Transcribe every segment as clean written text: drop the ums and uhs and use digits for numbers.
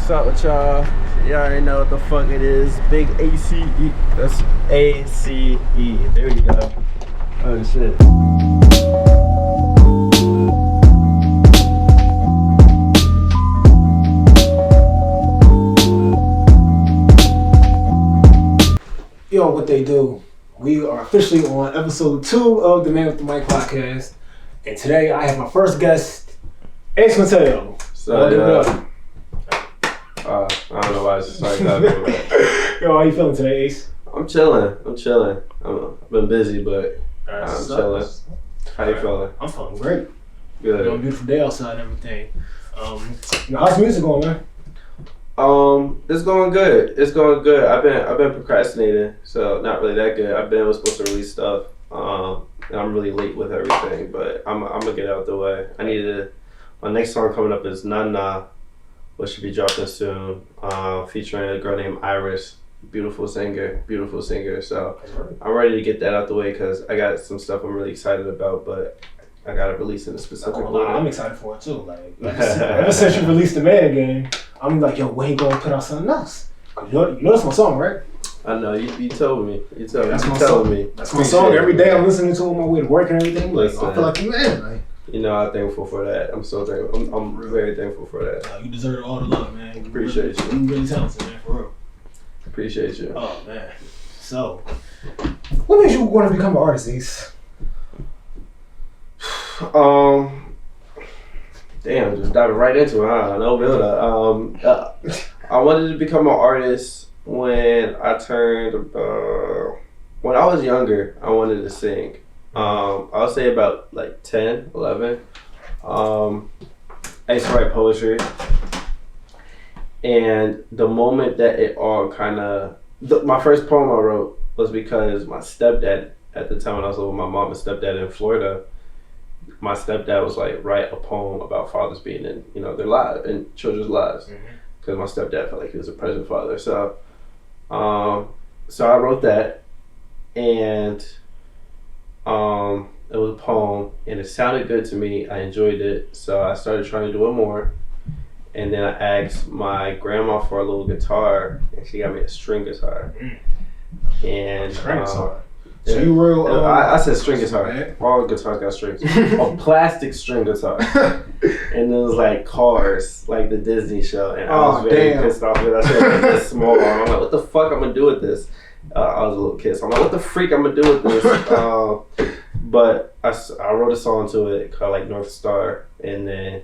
What's up with y'all? Y'all already know what the fuck it is. Big ACE. That's ACE. There you go. Oh shit. Yo, what they do? We are officially on episode 2 of the Man with the Mic podcast. And today I have my first guest, Ace Mateo. So, I don't know why I just started talking about that. Yo, how you feeling today, Ace? I'm chilling. I've been busy, but I'm chilling. How you feeling? I'm feeling great. Good. You know, a beautiful day outside and everything. How's music going, man? It's going good. I've been procrastinating, so not really that good. I was supposed to release stuff, and I'm really late with everything, but I'm gonna get out the way. My next song coming up is Nana, which should be dropping soon, featuring a girl named EYERIS. Beautiful singer. So I'm ready to get that out the way because I got some stuff I'm really excited about, but I gotta release in a specific way. I'm excited for it too. Like ever since you released the Man game, I'm like, yo, when you gonna put out something else? You know that's my song, right? I know you told me. That's my song. That's my song. Every day I'm listening to it on my way to work and everything. Like, I feel like you man. Like, you know, I'm thankful for that. I'm so thankful. I'm very thankful for that. You deserve all the love, man. Appreciate you. You're really talented, man, for real. Appreciate you. Oh man. So, what made you want to become an artist, Ace? Damn, just diving right into it, huh? No build up. I wanted to become an artist when I was younger. I wanted to sing. I'll say about like 10, 11. I used to write poetry. And the moment that it all my first poem I wrote was because my stepdad, at the time when I was living with my mom and stepdad in Florida, my stepdad was like, write a poem about fathers being in, their lives, in children's lives. Because my stepdad felt like he was a present father. So I wrote that, and it was a poem, and it sounded good to me. I enjoyed it, so I started trying to do it more. And then I asked my grandma for a little guitar, and she got me a string guitar. And string guitar. So you real? I said string guitar. Man. All guitars got strings. A plastic string guitar. And it was like Cars, like the Disney show. And I was very pissed off because I said this small arm. I'm like, what the fuck I'm gonna do with this? I was a little kid, so I'm like, what the freak I'm gonna do with this? But I wrote a song to it called like North Star, and then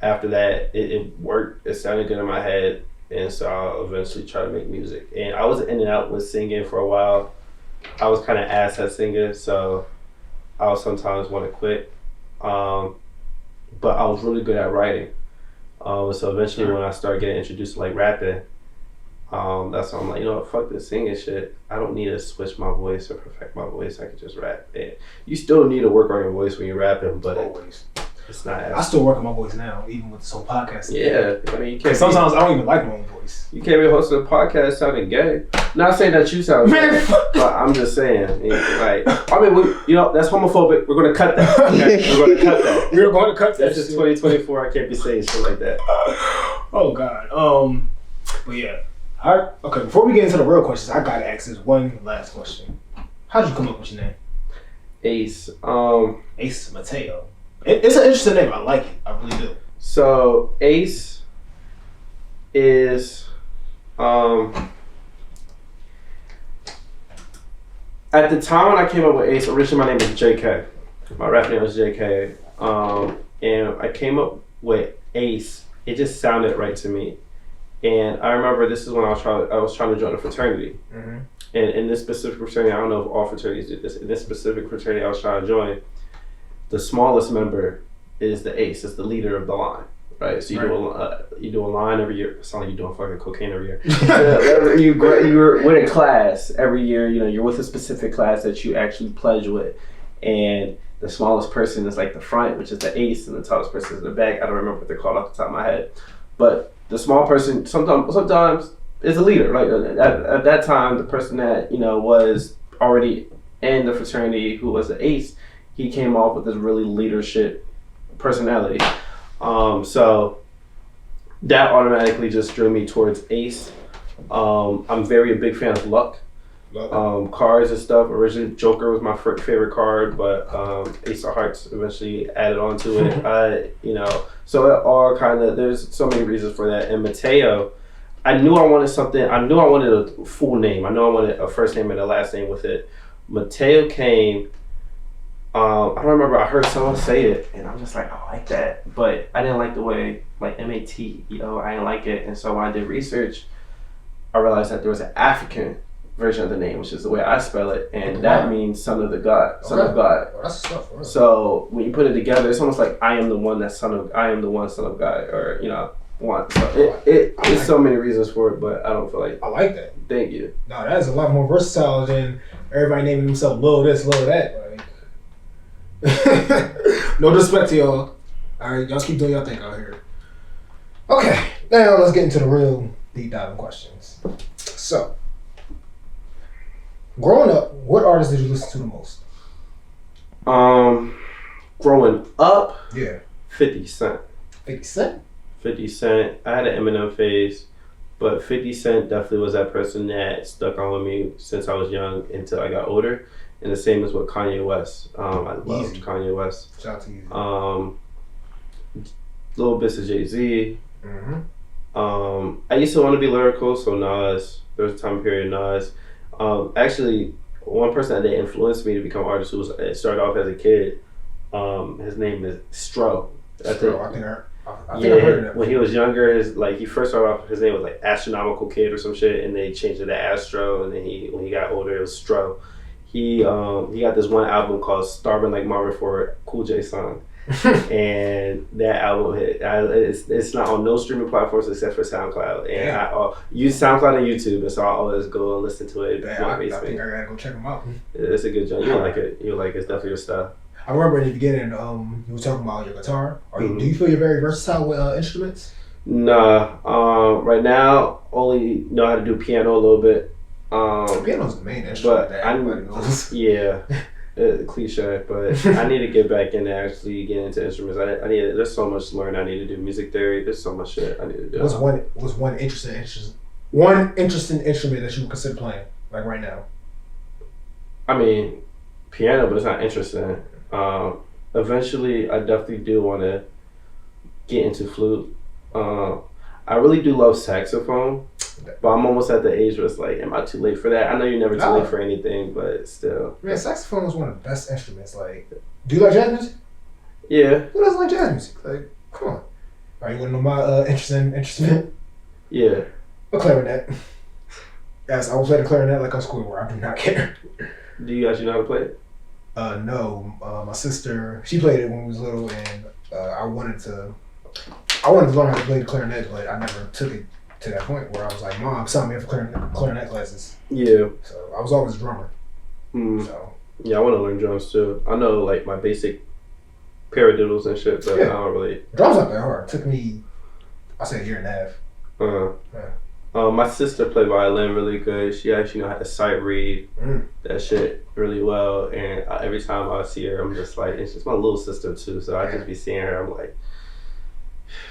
after that, it worked. It sounded good in my head, and so I eventually tried to make music. And I was in and out with singing for a while. I was kind of ass at singing, so I would sometimes want to quit. But I was really good at writing. So eventually, when I started getting introduced to like rapping, that's when I'm like, you know what, fuck this singing shit. I don't need to switch my voice or perfect my voice. I can just rap. And you still need to work on your voice when you're rapping, but always. It's not. I still work on my voice now, even with this whole podcast. Yeah, I mean, you can't. Sometimes I don't even like my own voice. You can't be hosting a podcast sounding gay. Not saying that you sound gay, but I'm just saying, like, I mean, that's homophobic. We're gonna cut that. Okay? We're gonna cut that. We're going to cut that. This is 2024. I can't be saying shit like that. Oh God. But yeah. Okay. Before we get into the real questions, I gotta ask this one last question. How'd you come up with your name? Ace. Ace Mateo. It's an interesting name. I like it. I really do. So Ace is at the time when I came up with Ace, originally my name was JK. My rap name was JK. And I came up with Ace. It just sounded right to me. And I remember this is when I was trying to join a fraternity. Mm-hmm. And in this specific fraternity, I don't know if all fraternities did this. In this specific fraternity I was trying to join, the smallest member is the ace. It's the leader of the line, right? So you do a line every year. It sounds like you're doing fucking cocaine every year. You're with a class every year. You're with a specific class that you actually pledge with, and the smallest person is like the front, which is the ace, and the tallest person is the back. I don't remember what they're called off the top of my head, but the small person sometimes is a leader. Like at that time, the person that was already in the fraternity who was the ace. He came off with this really leadership personality. So that automatically just drew me towards Ace. I'm very a big fan of Luck. Cards and stuff. Originally, Joker was my favorite card, but Ace of Hearts eventually added on to it. So it all kind of, there's so many reasons for that. And Mateo, I knew I wanted something. I knew I wanted a full name. I knew I wanted a first name and a last name with it. Mateo came. I don't remember. I heard someone say it, and I'm just like, I like that, but I didn't like the way like MATEO. I didn't like it, and so when I did research, I realized that there was an African version of the name, which is the way I spell it, and that means son of the God, son of God. Oh, that's stuff. Right? So when you put it together, it's almost like I am the one that's son of God, or one. So there's so many reasons for it, but I don't feel like I like that. Thank you. No, that is a lot more versatile than everybody naming themselves Lil this, Lil that. Like, no disrespect to y'all. All right, y'all keep doing y'all thing out here. Okay, now let's get into the real deep diving questions. So, growing up, what artists did you listen to the most? Growing up, 50 Cent. 50 Cent? 50 Cent. I had an Eminem phase, but 50 Cent definitely was that person that stuck on with me since I was young until I got older. And the same as with Kanye West. I loved Kanye West. Shout out to you. Little bits of Jay-Z. Mm-hmm. I used to want to be lyrical, so Nas. There was a time period Nas. Actually, one person that influenced me to become an artist who started off as a kid, his name is Stro. I think I heard of that. When he was younger, he first started off, his name was like Astronomical Kid or some shit, and they changed it to Astro, and then when he got older, it was Stro. He got this one album called Starving Like Marvin for Cool J song. And that album hit. It's not on no streaming platforms except for SoundCloud. And I use SoundCloud and YouTube, and so I always go and listen to it. I think I gotta go check them out. It's a good job. You'll like it. It's definitely your style. I remember in the beginning, you were talking about your guitar. Do you feel you're very versatile with instruments? Nah. Right now, only know how to do piano a little bit. Piano's the main instrument that everybody knows. Yeah, cliche, but I need to get back into actually getting into instruments. There's so much to learn. I need to do music theory. There's so much shit I need to do. What's one interesting instrument that you would consider playing, like right now? I mean, piano, but it's not interesting. Eventually, I definitely do want to get into flute. I really do love saxophone. But I'm almost at the age where it's like, am I too late for that? I know you're never too late for anything, but still. Man, saxophone is one of the best instruments. Like, do you like jazz music? Yeah. Who doesn't like jazz music? Like, come on. Are you want to know my interesting instrument? Yeah. A clarinet. Yes, I will play the clarinet like I'm Squidward. I do not care. Do you actually know how to play it? No. My sister, she played it when we was little, and I wanted to learn how to play the clarinet, but I never took it to that point where I was like, Mom, sign me up for clarinet classes. Yeah. So I was always a drummer. So yeah, I want to learn drums too. I know like my basic paradiddles and shit, but I don't really. Drums not that hard. It took me, I say, a year and a half. My sister played violin really good. She actually know how to sight read that shit really well. And every time I see her, I'm just like, it's just my little sister too. So I just be seeing her, I'm like,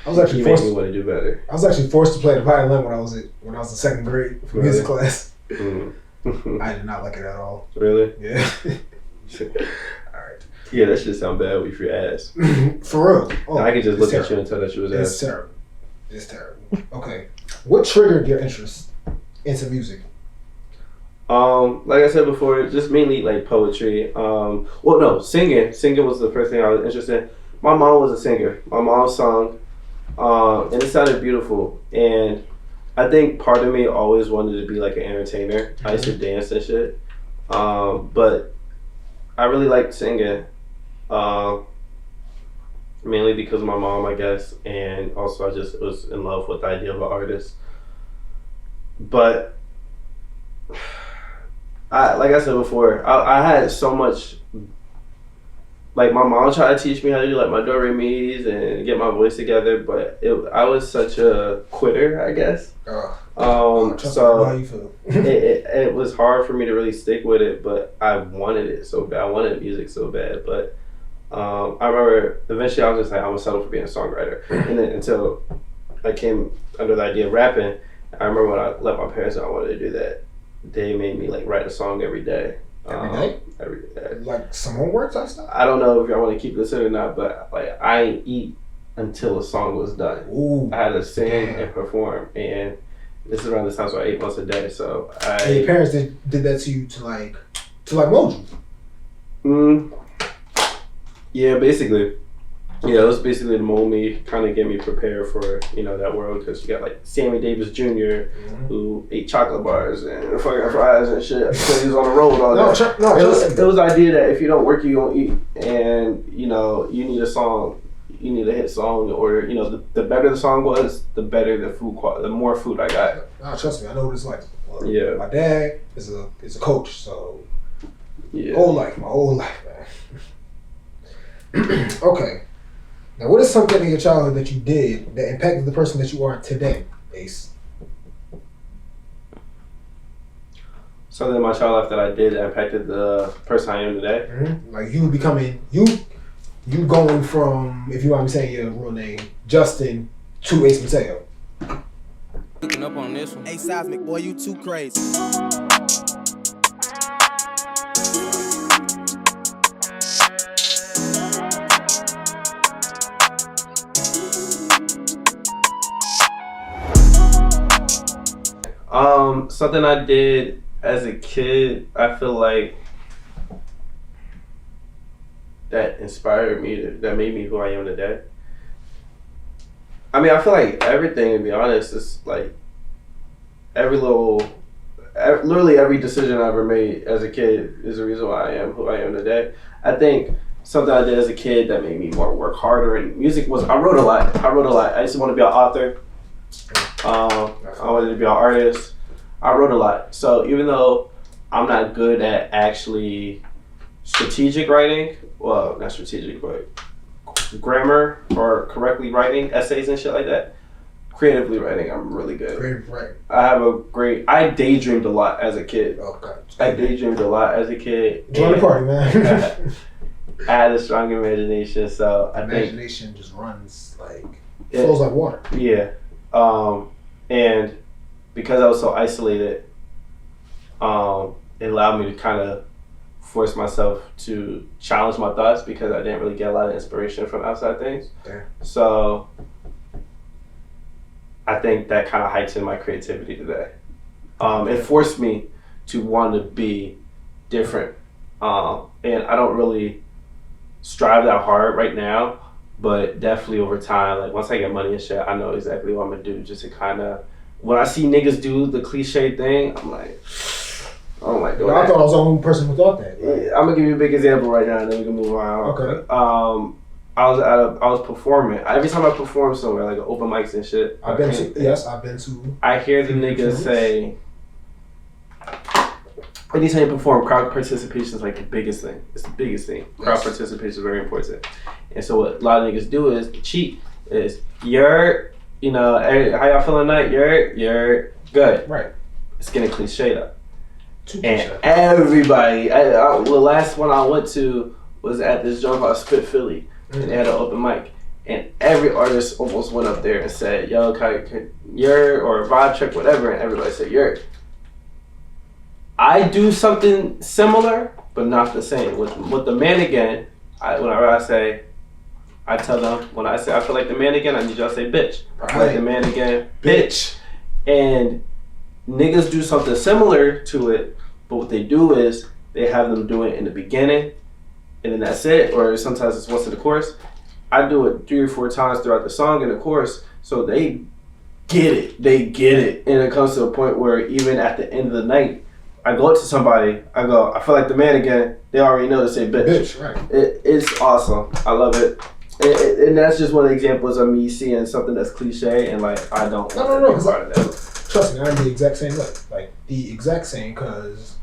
I was actually forced to want to do better. I was actually forced to play the violin when I was in second grade for music class. I did not like it at all. Really? Yeah. All right. Yeah, that shit sound bad if you ass. For real. I could just look at you and tell that you was ass. It's terrible. It's terrible. Okay. What triggered your interest into music? Like I said before, just mainly like poetry. Singing. Singing was the first thing I was interested in. My mom was a singer. My mom sung. And it sounded beautiful. And I think part of me always wanted to be like an entertainer. I used to dance and shit. But I really liked singing. Mainly because of my mom, I guess. And also I just was in love with the idea of an artist. But like I said before, I had so much. Like my mom tried to teach me how to do like my do re mi's and get my voice together, but I was such a quitter, I guess. So how you feel. it was hard for me to really stick with it, but I wanted it so bad. I wanted music so bad, but I remember eventually I was just like, I'm gonna settle for being a songwriter, and then until I came under the idea of rapping, I remember when I let my parents know I wanted to do that, they made me like write a song every day. Every day? Every day. Like some homework type stuff? I don't know if y'all want to keep this in or not, but like I ain't eat until a song was done. Ooh, I had to sing and perform, and this is around the time, so I ate once a day. So and your parents did that to you to mold you? Yeah, basically. Yeah, it was basically to mold me, kind of get me prepared for, you know, that world, because you got like Sammy Davis Jr. Who ate chocolate bars and fucking fries and shit because he was on the road all day. It was the idea that if you don't work, you don't eat, and you know you need a song, you need a hit song in order. You know, the better the song was, the better the food quality, the more food I got. No, trust me, I know what it's like. Yeah, my dad is a coach, so yeah, my whole life, man. Okay. Now, what is something in your childhood that you did that impacted the person that you are today, Ace? Something in my child life that I did that impacted the person I am today. Mm-hmm. Like you becoming you going from, if you want me saying your real name, Justin, to Ace Mateo. Looking up on this one. Hey, Seismic, boy, you too crazy. Something I did as a kid, I feel like that inspired me, that made me who I am today. I mean, I feel like everything, to be honest, is like literally every decision I ever made as a kid is the reason why I am who I am today. I think something I did as a kid that made me work harder in music was I wrote a lot. I used to want to be an author. I wanted to be an artist. I wrote a lot. So even though I'm not good at actually strategic writing, well, not strategic, but grammar or correctly writing essays and shit like that, creatively writing, I'm really good. Creative writing. I daydreamed a lot as a kid. Okay. I daydreamed a lot as a kid. Join the party, man. I had a strong imagination, so imagination just runs like, flows like water. Yeah. And because I was so isolated, it allowed me to kind of force myself to challenge my thoughts because I didn't really get a lot of inspiration from outside things. Okay. So I think that kind of heightened my creativity today. It forced me to want to be different. And I don't really strive that hard right now, but definitely over time, like once I get money and shit, I know exactly what I'm gonna do just to kind of, when I see niggas do the cliche thing, I'm like, oh my god. I thought I was the only person who thought that. Right? Yeah, I'm gonna give you a big example right now and then we can move on. Okay. I was performing. Every time I perform somewhere, like open mics and shit. I've been to. I hear the niggas say, anytime you perform, crowd participation is like the biggest thing. It's the biggest thing. Crowd participation is very important. And so what a lot of niggas do is cheat. Is you're, you know, how y'all feeling tonight? You're good. Right. It's getting cliched up. And everybody, the last one I went to was at this joint called Spit Philly, and they had an open mic, and every artist almost went up there and said, "Yo, you're," or vibe check, whatever, and everybody said, "You're." I do something similar, but not the same. With the man again, whenever I say, I tell them, when I say I feel like the man again, I need y'all to say bitch. I feel like the man again, bitch. And niggas do something similar to it, but what they do is they have them do it in the beginning, and then that's it, or sometimes it's once in the chorus. I do it 3 or 4 times throughout the song and the chorus, so they get it. And it comes to a point where even at the end of the night, I go up to somebody, I go, I feel like the man again, they already know to say bitch. Bitch, right. It's awesome. I love it. And that's just one of the examples of me seeing something that's cliche and like, I don't want to be part of that. Trust me, I'm the exact same way. Like, the exact same, because,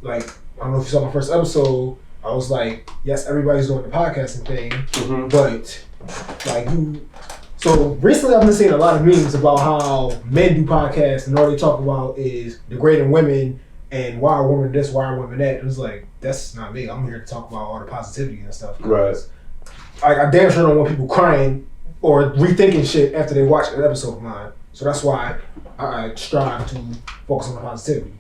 like, I don't know if you saw my first episode, I was like, yes, everybody's doing the podcasting thing, but, like, so recently I've been seeing a lot of memes about how men do podcasts and all they talk about is degrading women and why are women this, why are women that. It was like, that's not me. I'm here to talk about all the positivity and stuff. Right. I damn sure don't want people crying or rethinking shit after they watch an episode of mine. So that's why I strive to focus on the positivity.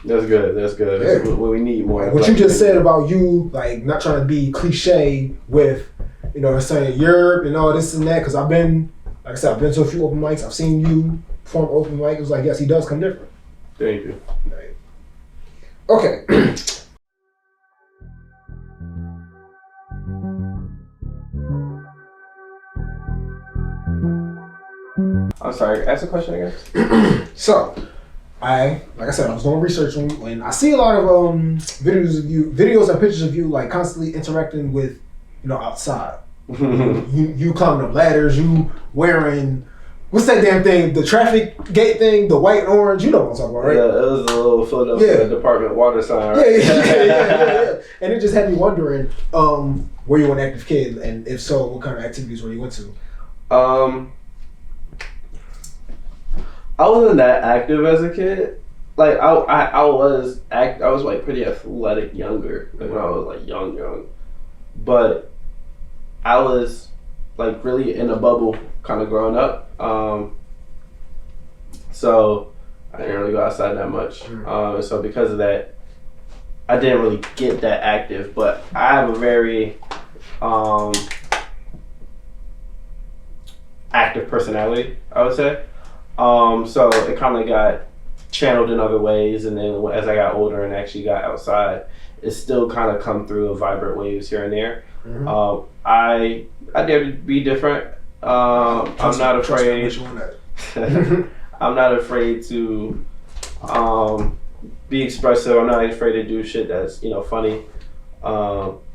That's good. That's good. Yeah. That's what we need more. Like what you just said about you, like not trying to be cliche with, you know, saying Europe and all this and that. Because I've been, like I said, I've been to a few open mics. I've seen you perform open mic. It was like, yes, he does come different. Thank you. Right. Okay. I'm sorry. Ask a question again. So, like I said, I was doing research on you, and I see a lot of videos and pictures of you, like constantly interacting with, you know, outside. you climbing up ladders, you wearing, what's that damn thing? The traffic gate thing, the white and orange. You know what I'm talking about, right? Yeah, it was a little Philadelphia Department water sign. Right? Yeah. And it just had me wondering, were you an active kid, and if so, what kind of activities were you into? I wasn't that active as a kid. Like I was like pretty athletic younger, like when I was like young. But I was like really in a bubble kind of growing up. So I didn't really go outside that much. So because of that, I didn't really get that active. But I have a very active personality, I would say. So it kind of got channeled in other ways, and then as I got older and actually got outside, it still kind of come through in vibrant waves here and there. I dare to be different. I'm not afraid. I'm not afraid to be expressive. I'm not afraid to do shit that's, you know, funny.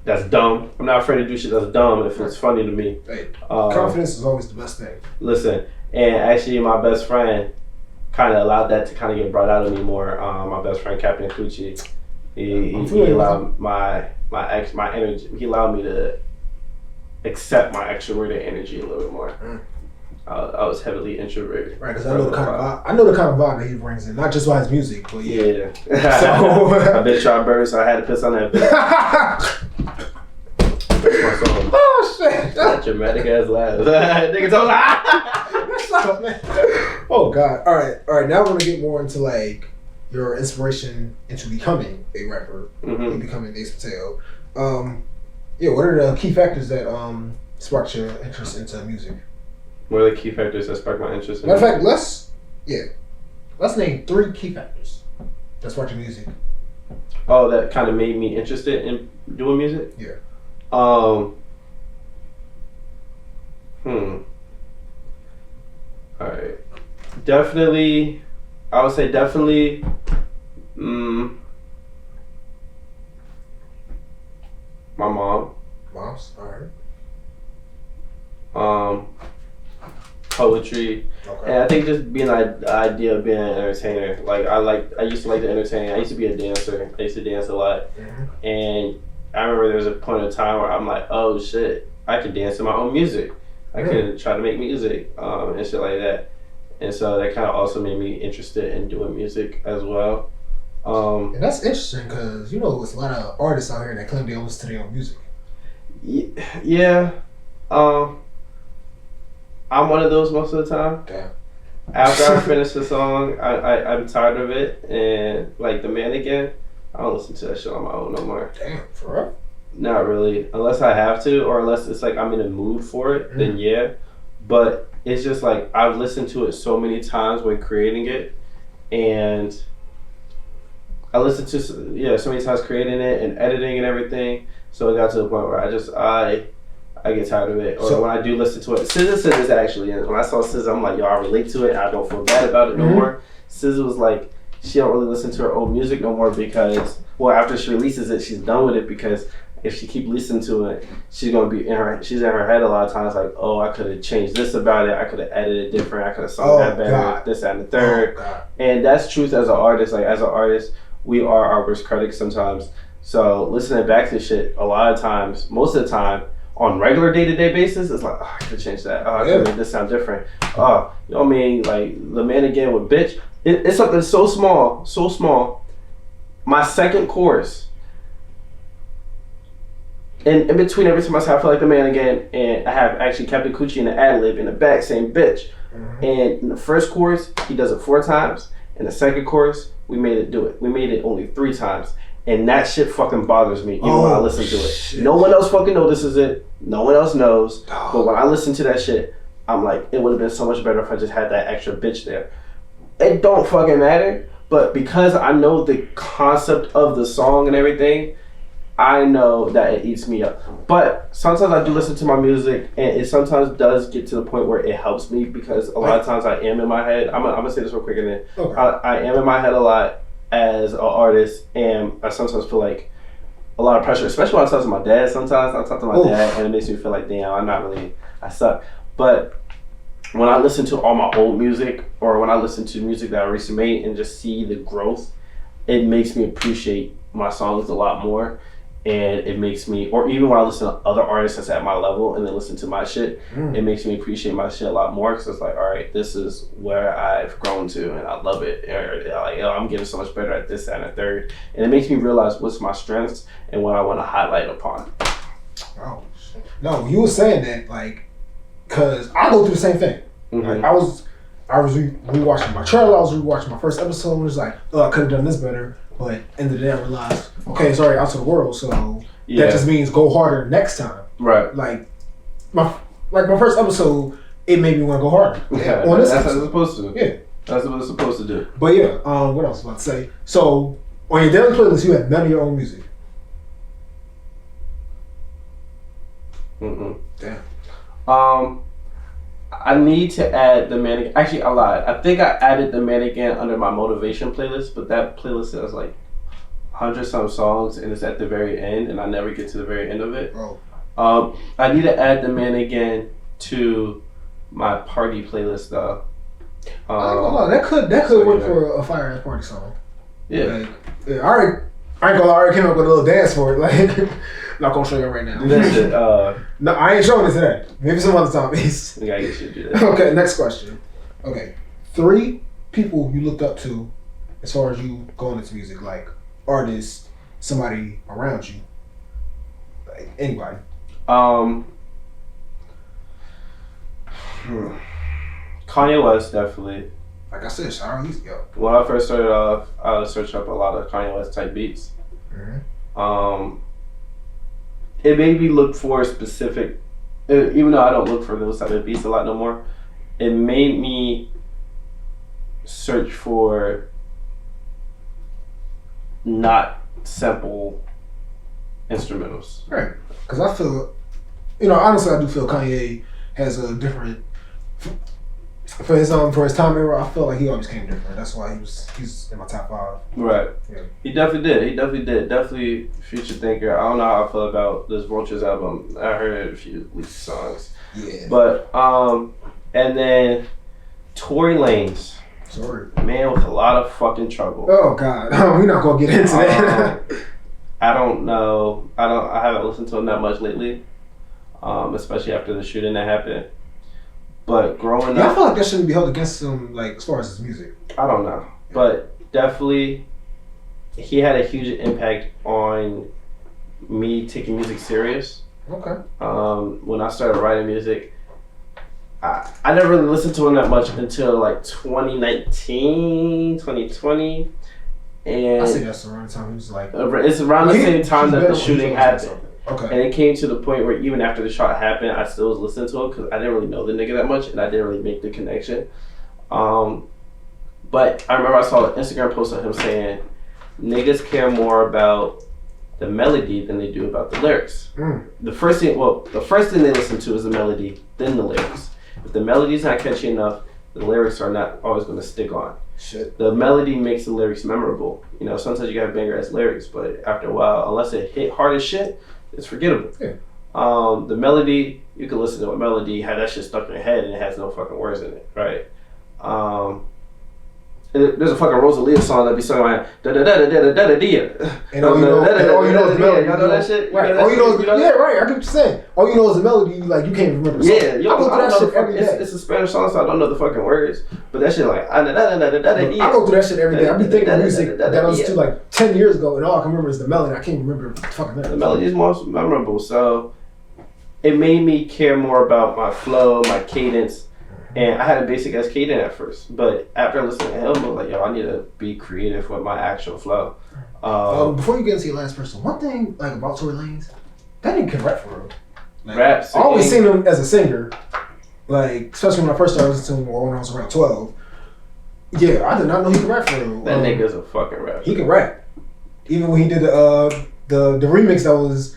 That's dumb. I'm not afraid to do shit that's dumb if it's funny to me. Hey, confidence is always the best thing. Listen. And actually, my best friend kind of allowed that to kind of get brought out of me more. My best friend, Captain Cucci, he allowed my energy. He allowed me to accept my extroverted energy a little bit more. I was heavily introverted. Right, because I know the kind of vibe that he brings in, not just by his music, but yeah. So I've been trying bird, so I had to piss on that bitch. Oh shit! That dramatic ass laugh. Nigga told me. Oh god! All right. Now we're gonna get more into like your inspiration into becoming a rapper, and becoming Ace Mateo. What are the key factors that sparked your interest into music? What are the key factors that sparked my interest? Matter of fact, let's name 3 key factors that sparked your music. Oh, that kind of made me interested in doing music? Yeah. Alright. Definitely, I would say definitely, my mom. Moms? Alright. Poetry. Okay. And I think just being the idea of being an entertainer. Like I used to like to entertain. I used to be a dancer. I used to dance a lot. And I remember there was a point of time where I'm like, oh shit, I could dance to my own music. I could try to make music and shit like that. And so that kind of also made me interested in doing music as well. And that's interesting because, you know, there's a lot of artists out here that claim they listen to their own music. Yeah. I'm one of those most of the time. Damn. After I finish the song, I'm tired of it. And like The Man Again, I don't listen to that shit on my own no more. Damn, for real? Not really. Unless I have to, or unless it's like I'm in a mood for it, then yeah. But it's just like I've listened to it so many times when creating it, and I listened to so many times creating it and editing and everything. So it got to the point where I get tired of it. Or when I do listen to it, SZA said this actually, and when I saw SZA, I'm like, yo, I relate to it. And I don't feel bad about it no more. SZA was like, she don't really listen to her old music no more because, well, after she releases it, she's done with it because if she keep listening to it, she's in her head a lot of times like, oh, I could have changed this about it. I could have edited it different. I could have sung that better. This, that, and the third. And that's truth as an artist. Like as an artist, we are our worst critics sometimes. So listening back to shit a lot of times, most of the time, on regular day-to-day basis, it's like, oh, I could change that. Oh, I could make this sound different. Oh, you know what I mean? Like The Man Again with Bitch. It's something so small. My second chorus, And in between every time I say I feel like the man again, and I have actually Captain Coochie in the ad-lib in the back saying bitch. Mm-hmm. And in the first chorus, he does it 4 times. In the second chorus, we made it do it. We made it only 3 times. And that shit fucking bothers me even when I listen to it. Shit. No one else fucking notices it. No one else knows. Oh. But when I listen to that shit, I'm like, it would have been so much better if I just had that extra bitch there. It don't fucking matter. But because I know the concept of the song and everything, I know that it eats me up. But sometimes I do listen to my music, and it sometimes does get to the point where it helps me because a lot of times I am in my head. I'm gonna say this real quick, and then okay. I am in my head a lot as an artist, and I sometimes feel like a lot of pressure, especially when I talk to my dad. Sometimes I talk to my dad, and it makes me feel like, damn, I suck. But when I listen to all my old music, or when I listen to music that I recently made and just see the growth, it makes me appreciate my songs a lot more. And it makes me, or even when I listen to other artists that's at my level and then listen to my shit, it makes me appreciate my shit a lot more because it's like, all right, this is where I've grown to and I love it. Or like, I'm getting so much better at this, that, and a third. And it makes me realize what's my strengths and what I want to highlight upon. Oh, no, you were saying that, like, because I go through the same thing. Mm-hmm. Like, I was rewatching my trailer, I was rewatching my first episode, and it was like, oh, I could have done this better. But in the day, I realized, okay, it's already out to the world, so that just means go harder next time. Right. Like my first episode, it made me want to go harder. Yeah, on this that's episode. what it's supposed to. Yeah, that's what it's supposed to do. But yeah, what else was I about to say? So on your daily playlist, you have none of your own music. Damn. I need to add the Mannequin. Actually, I lied. I think I added the Mannequin under my motivation playlist, but that playlist has like 100-some songs, and it's at the very end, and I never get to the very end of it. Oh. I need to add the Mannequin to my party playlist though. I ain't gonna lie, that could work for a fire ass party song. Yeah. Like, yeah. I ain't gonna lie, I already came up with a little dance for it. Like. Not gonna show you right now. Do that shit. No, I ain't showing it today. Maybe some other time. We gotta get you to do that. Okay, next question. Okay, 3 people you looked up to as far as you going into music, like artists, somebody around you, like anybody. Kanye West, definitely. Like I said, shout out East, yo. When I first started off, I would search up a lot of Kanye West type beats. Mm-hmm. It made me look for specific, even though I don't look for those type of beats a lot no more, it made me search for not simple instrumentals. Right. Because I feel, honestly I do feel Kanye has a different, for his time era, I feel like he always came different. That's why he's in my top 5. Right. Yeah. He definitely did. Definitely future thinker. I don't know how I feel about this Vultures album. I heard a few leaked songs. Yeah. But and then Tory Lanez. Sorry. Man with a lot of fucking trouble. Oh God. We're not gonna get into that. I don't know. I haven't listened to him that much lately. Especially after the shooting that happened. But growing up, I feel like that shouldn't be held against him, like as far as his music. I don't know, but definitely, he had a huge impact on me taking music serious. Okay. When I started writing music, I never really listened to him that much until like 2019, 2020, and I say that's around the time he was like. It's around the same time that the shooting happened. Okay. And it came to the point where even after the shot happened, I still was listening to him because I didn't really know the nigga that much and I didn't really make the connection. But I remember I saw an Instagram post of him saying, niggas care more about the melody than they do about the lyrics. The first thing they listen to is the melody, then the lyrics. If the melody's not catchy enough, the lyrics are not always going to stick on. Shit. The melody makes the lyrics memorable. Sometimes you got banger ass lyrics, but after a while, unless it hit hard as shit, it's forgettable. Yeah. The melody, you can listen to a melody, have that shit stuck in your head and it has no fucking words in it, right? There's a fucking Rosalia song that be sung like da da da da da da da da. And all you know is melody. Y'all know that shit? Right. All you know is yeah, right. I get what you're saying. All you know is the melody. Like you can't remember the song. Yeah, yo, I go through that shit every day. It's a Spanish song, so I don't know the fucking words. But that shit like I go through that shit every day. I be thinking of music that I listened to like 10 years ago, and all I can remember is the melody. I can't remember the fucking melody. The melody is most memorable, so it made me care more about my flow, my cadence. And I had a basic ass cadence at first, but after listening to him, I was like, yo, I need to be creative with my actual flow. Before you get into your last person, one thing like about Tory Lanez, that nigga can rap for real. Like, rap, I always seen him as a singer, like especially when I first started listening to him, or when I was around 12. Yeah, I did not know he could rap for real. That nigga's a fucking rapper. He can rap. Even when he did the remix that was,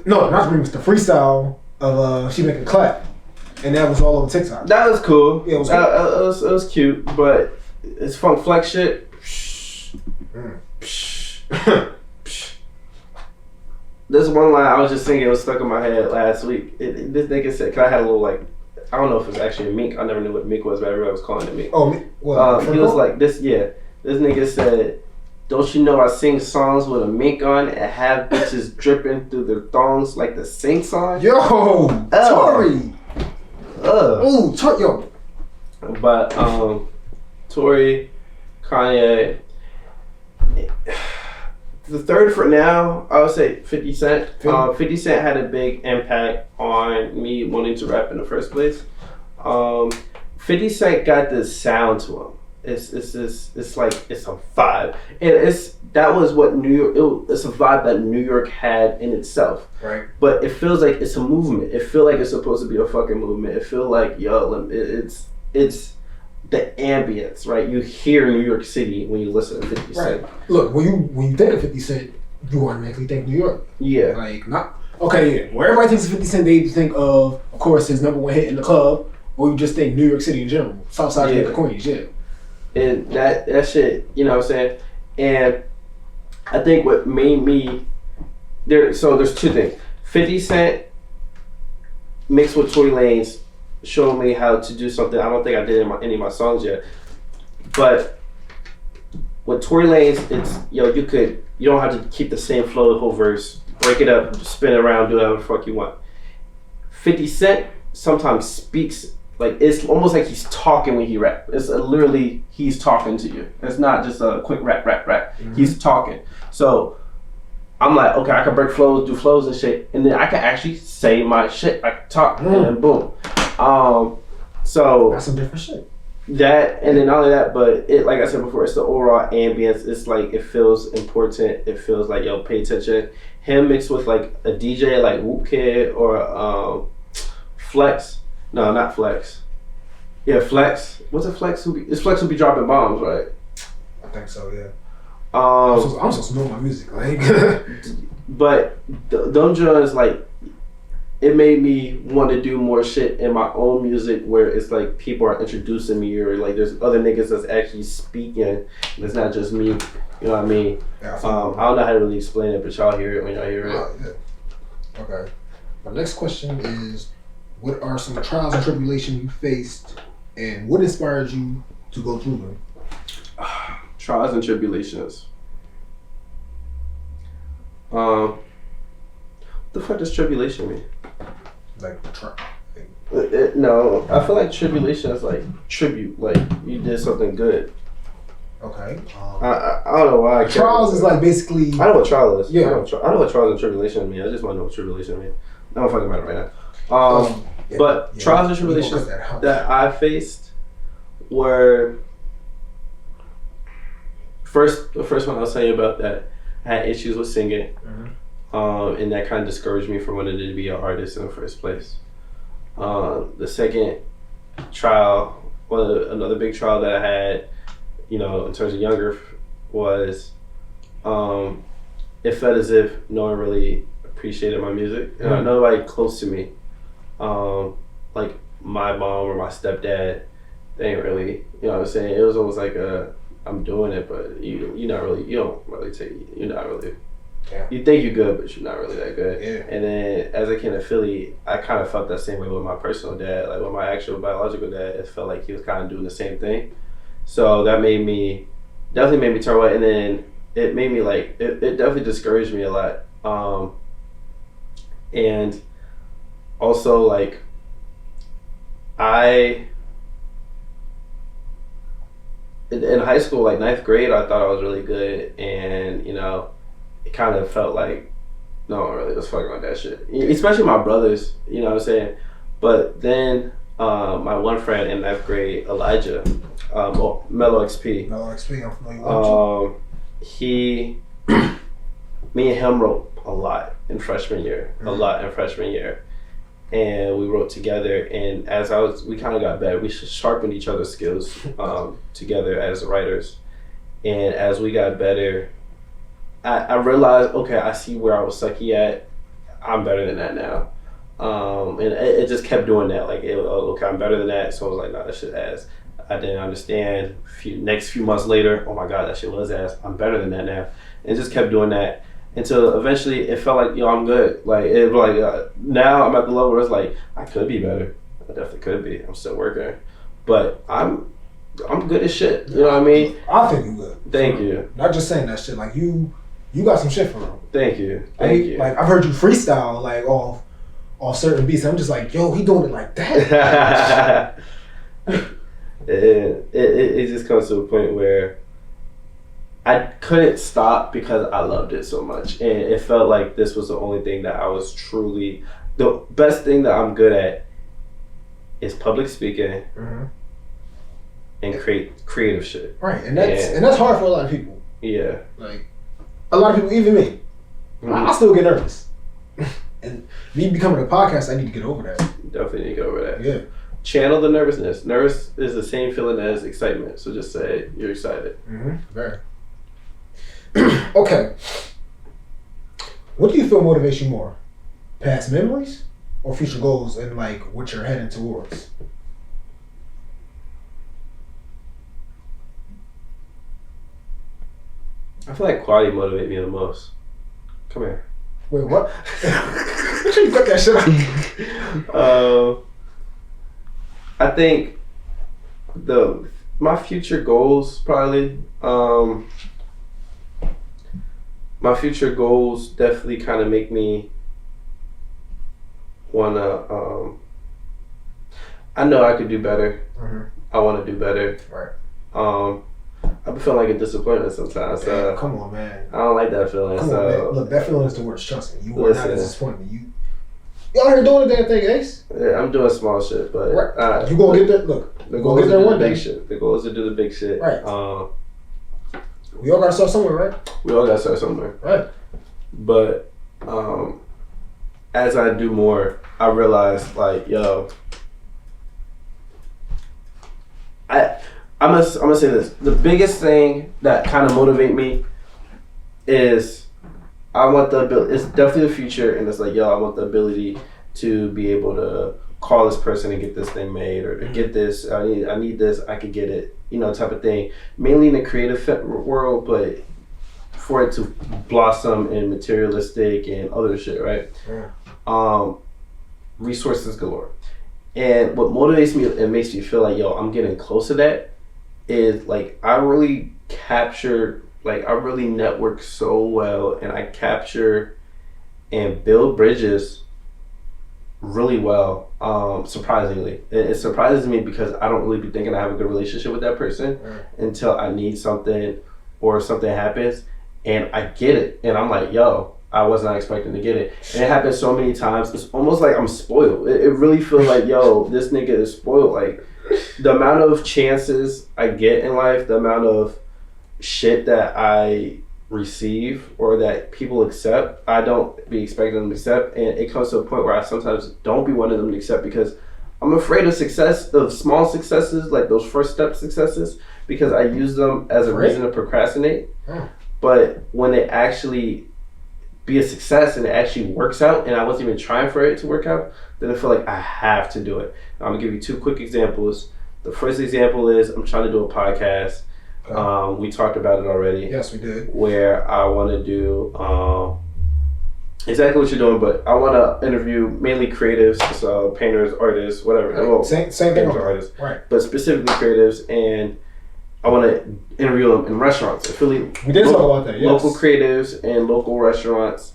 not the remix, the freestyle of She Make It Clap. And that was all over TikTok. That was cool. Yeah, it was cool. It was cute, but it's funk flex shit. This one line I was just thinking, it was stuck in my head last week. This nigga said, cause I had a little like, I don't know if it was actually a mink. I never knew what mink was, but everybody was calling it mink. Oh, what? He was like this. Yeah, this nigga said, "Don't you know I sing songs with a mink on and have bitches dripping through their thongs like the sing song?" Yo, Tory. Yo. But Tory, Kanye. The third for now, I would say 50 Cent. 50 Cent had a big impact on me wanting to rap in the first place. 50 Cent got this sound to him. It's like it's a vibe, and that was what New York. It's a vibe that New York had in itself. Right. But it feels like it's a movement. It feels like it's supposed to be a fucking movement. It feels like it's the ambience, right? You hear New York City when you listen to 50 Cent. Right. Look, when you think of 50 Cent, you automatically think New York. Yeah. Like not okay. Yeah. Where everybody thinks of 50 Cent, they think of course, his #1 hit in the club, or you just think New York City in general, Southside of Queens. Yeah. And that shit, you know what I'm saying? And I think what made me there's two things. 50 Cent mixed with Tory Lanez showed me how to do something I don't think I did in any of my songs yet. But with Tory Lanez, it's you don't have to keep the same flow the whole verse. Break it up, spin it around, do whatever the fuck you want. 50 Cent sometimes speaks like it's almost like he's talking when he rap. It's literally he's talking to you. It's not just a quick rap. Mm-hmm. He's talking. So I'm like, okay, I can break flows, do flows and shit, and then I can actually say my shit. I can talk, and then boom. So that's some different shit. That and then not only that, but it like I said before, it's the overall ambience. It's like it feels important. It feels like yo, pay attention. Him mixed with like a DJ like Whoop Kid or Flex. No, not Flex. Yeah, Flex. What's a Flex? It's Flex who be dropping bombs, right? I think so, yeah. I'm supposed to know my music, like. But them joints, like, it made me want to do more shit in my own music where it's like people are introducing me or like there's other niggas that's actually speaking. And it's not just me. You know what I mean? Yeah, I don't know how to really explain it, but y'all hear it when y'all hear it. Yeah. Okay. My next question is, what are some trials and tribulations you faced, and what inspired you to go through them? Trials and tribulations. What the fuck does tribulation mean? No, I feel like tribulation is like tribute, like you did something good. Okay. I don't know why. Trials is like basically. I know what trial is. Yeah. I know what trials and tribulation mean. I just want to know what tribulation mean. I don't fucking about it right now. But trials and tribulations that I faced were the first one I'll tell you about that I had issues with singing, and that kind of discouraged me from wanting to be an artist in the first place. The second trial, another big trial that I had, in terms of younger, was it felt as if no one really appreciated my music. Nobody close to me. Like my mom or my stepdad, they ain't really, you know what I'm saying? It was almost like I'm doing it, but you think you're good, but you're not really that good. Yeah. And then as a kid in Philly, I kind of felt that same way with my personal dad. Like with my actual biological dad, it felt like he was kind of doing the same thing. So that definitely made me turn away, and then it made me like it definitely discouraged me a lot. And also like in high school, like 9th grade, I thought I was really good, and it kind of felt like no one really was fucking with that shit, especially my brothers. You know what I'm saying? But then my one friend in 9th grade, Elijah, Mellow XP. Mellow XP, I'm familiar with me and him wrote a lot in freshman year, and we wrote together. And we kind of got better. We sharpened each other's skills together as writers. And as we got better, I realized, okay, I see where I was sucky at. I'm better than that now. And it just kept doing that. Like, okay, I'm better than that. So I was like, nah, that shit ass. I didn't understand. Next few months later, oh my God, that shit was ass. I'm better than that now. And it just kept doing that until eventually it felt like, I'm good. Like, it was like, now I'm at the level where it's like, I could be better. I definitely could be. I'm still working. But I'm good as shit. You know what I mean? I think you're good. Thank you. Not just saying that shit. Like, you got some shit for real. Thank you. Like, I've heard you freestyle, like, off certain beats. I'm just like, yo, he doing it like that. It just comes to a point where I couldn't stop because I loved it so much, and it felt like this was the only thing that I was truly the best thing that I'm good at is public speaking and creative shit. Right, and that's hard for a lot of people. Yeah, like a lot of people, even me. I still get nervous, and me becoming a podcast, I need to get over that. Definitely need to get over that. Yeah. Channel the nervousness. Nervous is the same feeling as excitement. So just say you're excited. Very. Okay. What do you feel motivates you more? Past memories or future goals and like what you're heading towards? I feel like quality motivates me the most. Come here. Wait, what? Make sure you cut that shit out. I think my future goals probably my future goals definitely kind of make me wanna I know I could do better. I want to do better. Right. I've been feeling like a disappointment sometimes. Damn, come on, man. I don't like that feeling. Come on, man. Look, that feeling is the worst. Trust me. You are not a disappointment. You out here doing the damn thing, Ace? Yeah, I'm doing small shit, but right. You gonna get there? Look, the goal is to do the big shit. The goal is to do the big shit. Right. We all gotta start somewhere, right? We all gotta start somewhere. Right. But as I do more, I realize like, yo, I'm gonna say this. The biggest thing that kind of motivate me is I want the ability. It's definitely the future, and it's like, yo, I want the ability to be able to call this person and get this thing made, or to get this. I need this. I can get it. Type of thing. Mainly in the creative world, but for it to blossom in materialistic and other shit, right? Yeah. Resources galore. And what motivates me and makes me feel like, yo, I'm getting close to that is like I really network so well, and I capture and build bridges really well. Surprisingly, it surprises me because I don't really be thinking I have a good relationship with that person until I need something or something happens, and I get it, and I'm like, yo, I was not expecting to get it. And it happens so many times. It's almost like I'm spoiled. It really feels like, yo, this nigga is spoiled. Like, the amount of chances I get in life, the amount of shit that I receive or that people accept, I don't be expecting them to accept. And it comes to a point where I sometimes don't be wanting them to accept because I'm afraid of success, of small successes, like those first step successes, because I use them as a reason to procrastinate. But when it actually be a success and it actually works out and I wasn't even trying for it to work out, then I feel like I have to do it. I'm gonna give you two quick examples. The first example is I'm trying to do a podcast. We talked about it already. Yes, we did. Where I want to do exactly what you're doing, but I want to interview mainly creatives, so painters, artists, whatever. Right. Same thing. Artists, right? But specifically creatives, and I want to interview them in restaurants, affiliate. We did talk about that. Yes. Local creatives and local restaurants,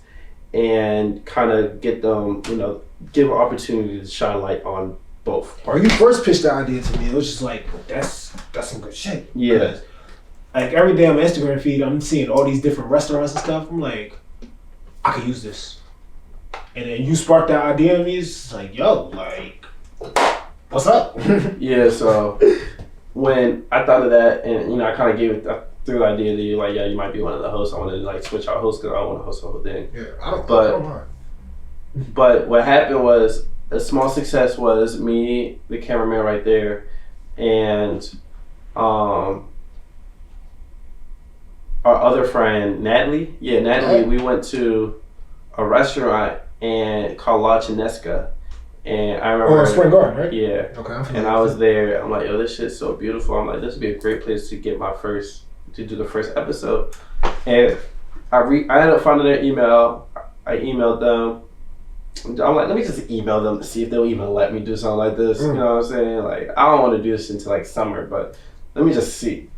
and kind of get them, give an opportunity to shine light on both. When you first pitched the idea to me, it was just like, that's some good shit. Yeah. Like every day on my Instagram feed, I'm seeing all these different restaurants and stuff. I'm like, I could use this. And then you sparked that idea in me. It's like, yo, like, what's up? Yeah. So when I thought of that, and I kind of threw the idea to you, like, yeah, you might be one of the hosts. I wanted to like switch out hosts because I don't want to host the whole thing. Yeah, I don't mind. But what happened was a small success was me, the cameraman right there, and our other friend Natalie. Yeah, Natalie. We went to a restaurant called La Chinesca, and I remember. Oh, Spring Garden, right? Yeah. Okay. And I was there. I'm like, yo, this shit's so beautiful. I'm like, this would be a great place to get to do the first episode. And I ended up finding their email. I emailed them. I'm like, let me just email them to see if they'll even let me do something like this. You know what I'm saying? Like, I don't want to do this until like summer, but let me just see.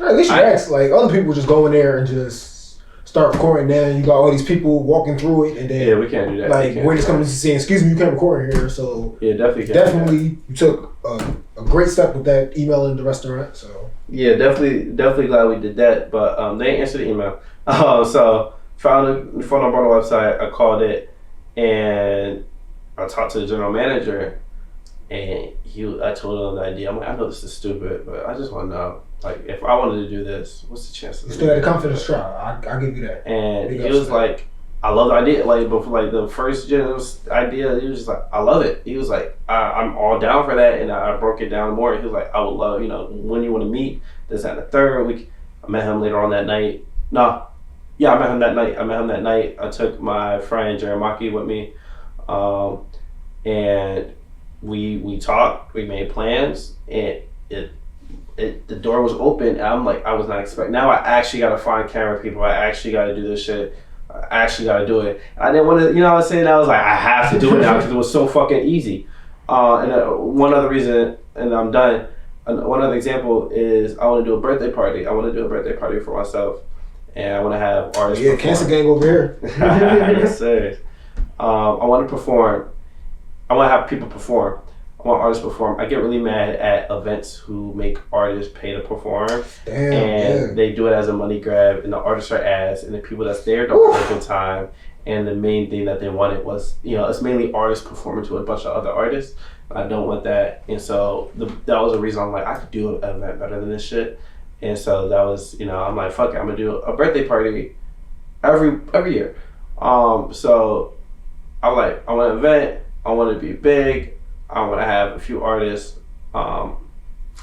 At least you ask. Like, other people just go in there and just start recording. Then you got all these people walking through it, and then we can't do that. Like, we're just coming to saying, "Excuse me, you can't record here." So yeah, definitely. Definitely, you took a great step with that emailing the restaurant. So yeah, definitely glad we did that. But they answered the email. So found the phone number on the website. I called it. And I talked to the general manager, and I told him the idea. I'm like, I know this is stupid, but I just want to know, like, if I wanted to do this, what's the chances? You still had a confidence trial. I'll give you that. And he was like, I love the idea. Like, but for like the first general's idea, he was just like, I love it. He was like, I'm all down for that, and I broke it down more. He was like, I would love, when you want to meet, this, that, and the third week. I met him later on that night. I met him that night. I took my friend Jeremaki with me, and we talked. We made plans, and the door was open. And I'm like, I was not expecting. Now I actually got to find camera people. I actually got to do this shit. I actually got to do it. I didn't want to. What I'm saying? I was like, I have to do it now because it was so fucking easy. And one other reason, and I'm done. One other example is I want to do a birthday party. I want to do a birthday party for myself. And I want to have artists perform. Cancer gang over here. Yes, sir. I want to perform. I want to have people perform. I want artists to perform. I get really mad at events who make artists pay to perform. Damn, they do it as a money grab, and the artists are ass, and the people that's there don't have a good time. And the main thing that they wanted was, it's mainly artists performing to a bunch of other artists. I don't want that. And so that was a reason I'm like, I could do an event better than this shit. And so that was, I'm like, fuck it, I'm gonna do a birthday party every year. So I'm like, I want an event, I want it to be big, I want to have a few artists. I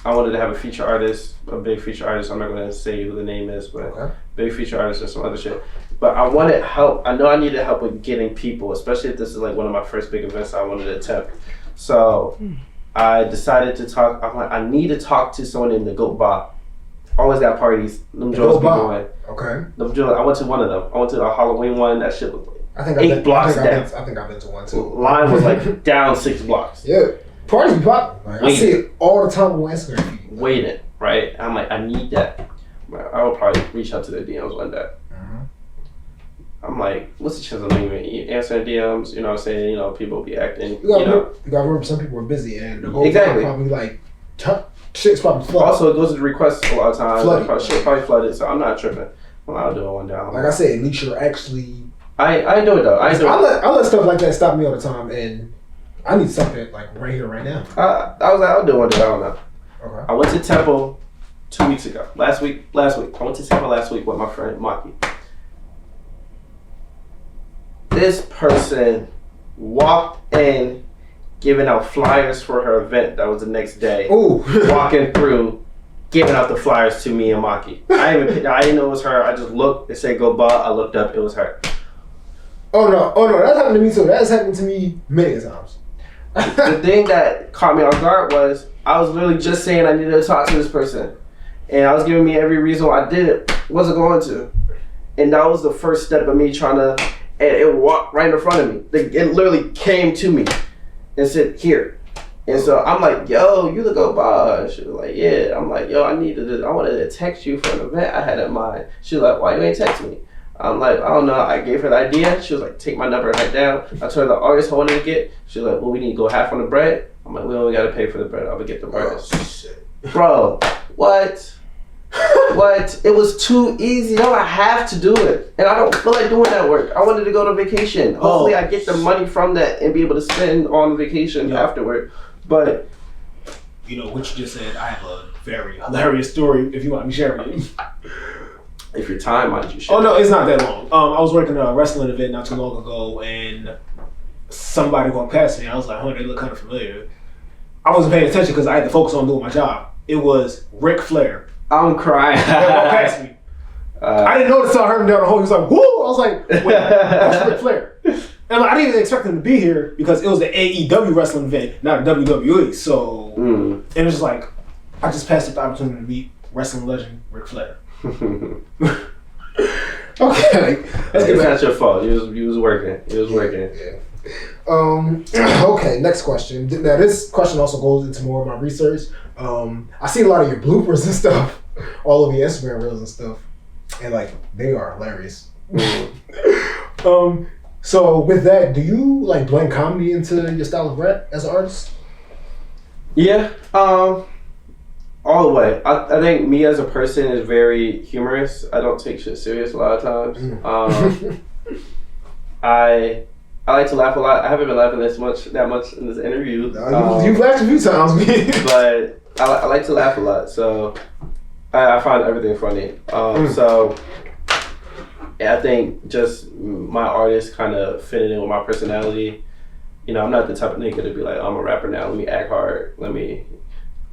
wanted to have a feature artist, a big feature artist. I'm not gonna say who the name is, but big feature artist and some other shit. But I wanted help. I know I needed help with getting people, especially if this is like one of my first big events I wanted to attempt. So I decided to talk. I'm like, I need to talk to someone in the Goat Bar. Always got parties. Them Jones be going. Okay. I went to one of them. I went to a Halloween one. That shit was like eight blocks down. I think I've been to one too. Line was like down 6 blocks. Yeah. Parties be popping. Like, I see it all the time on Instagram. Waiting, right? I'm like, I need that. I will probably reach out to their DMs one day. I'm like, what's the chance of me even answering DMs? You know what I'm saying? People be acting. You gotta remember some people are busy and the whole probably like shit's probably flooded. Also, it goes to the requests a lot of times. Shit probably flooded, so I'm not tripping. I'll do it one day. Like I said, at least you're actually. I do it though. I let stuff like that stop me all the time, and I need something like right here, right now. I was like, I'll do it one day. I don't know. Okay. I went to Temple 2 weeks ago. Last week. I went to Temple last week with my friend Maki. This person walked in giving out flyers for her event that was the next day. Ooh. Walking through, giving out the flyers to me and Maki. I didn't know it was her. I just looked, it said go bar. I looked up, it was her. Oh no, that's happened to me too. That's happened to me many times. The thing that caught me off guard was I was literally just saying I needed to talk to this person. And I was giving me every reason why I didn't, wasn't going to. And that was the first step of me trying to, and it walked right in front of me. It literally came to me and said, here. And so I'm like, yo, you the go boss. She was like, yeah. I'm like, yo, I wanted to text you for an event I had in mind. She was like, why you ain't text me? I'm like, I don't know. I gave her the idea. She was like, take my number right down. I told her the artist I wanted to get. She was like, well, we need to go half on the bread. I'm like, we only got to pay for the bread. I'm going to get the artist. Oh, shit. Bro, what? What? It was too easy. No, I have to do it. And I don't feel like doing that work. I wanted to go to vacation. Hopefully I get the money from that and be able to spend on vacation afterward. But you know what you just said, I have a very hilarious story if you want me sharing it. If your time might you share. Oh no, it's not that long. I was working a wrestling event not too long ago and somebody walked past me. I was like, they look kind of familiar. I wasn't paying attention because I had to focus on doing my job. It was Ric Flair. I'm crying. He walked past me. I didn't notice until I heard him down the hole. He was like, woo! I was like, wait, that's Ric Flair. And I didn't even expect him to be here because it was an AEW wrestling event, not a WWE. So, and it was just like, I just passed up the opportunity to meet wrestling legend Ric Flair. Okay. It's not your fault. You was working. You was working. Yeah. Okay, next question. Now this question also goes into more of my research. I see a lot of your bloopers and stuff all over your Instagram reels and stuff. And like they are hilarious. So with that, do you like blend comedy into your style of rap as an artist? Yeah. All the way. I think me as a person is very humorous. I don't take shit serious a lot of times. I like to laugh a lot. I haven't been laughing that much in this interview. You've laughed a few times, man. But I like to laugh a lot, so I find everything funny. So yeah, I think just my artist kind of fitting in with my personality. You know, I'm not the type of nigga to be like, I'm a rapper now. Let me act hard. Let me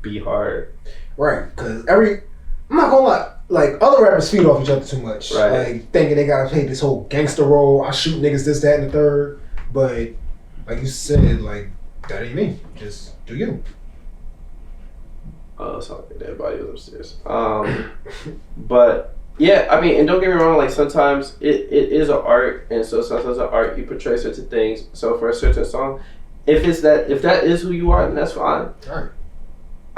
be hard. Right, because I'm not gonna lie, like other rappers feed off each other too much. Right. Like thinking they gotta play this whole gangster role. I shoot niggas this, that, and the third. But like you said, like that ain't me. Just do you. Oh, it's like everybody was upstairs. But yeah, I mean, and don't get me wrong, like sometimes it is an art, and so sometimes an art you portray certain things. So for a certain song, if that is who you are, then that's fine. Right.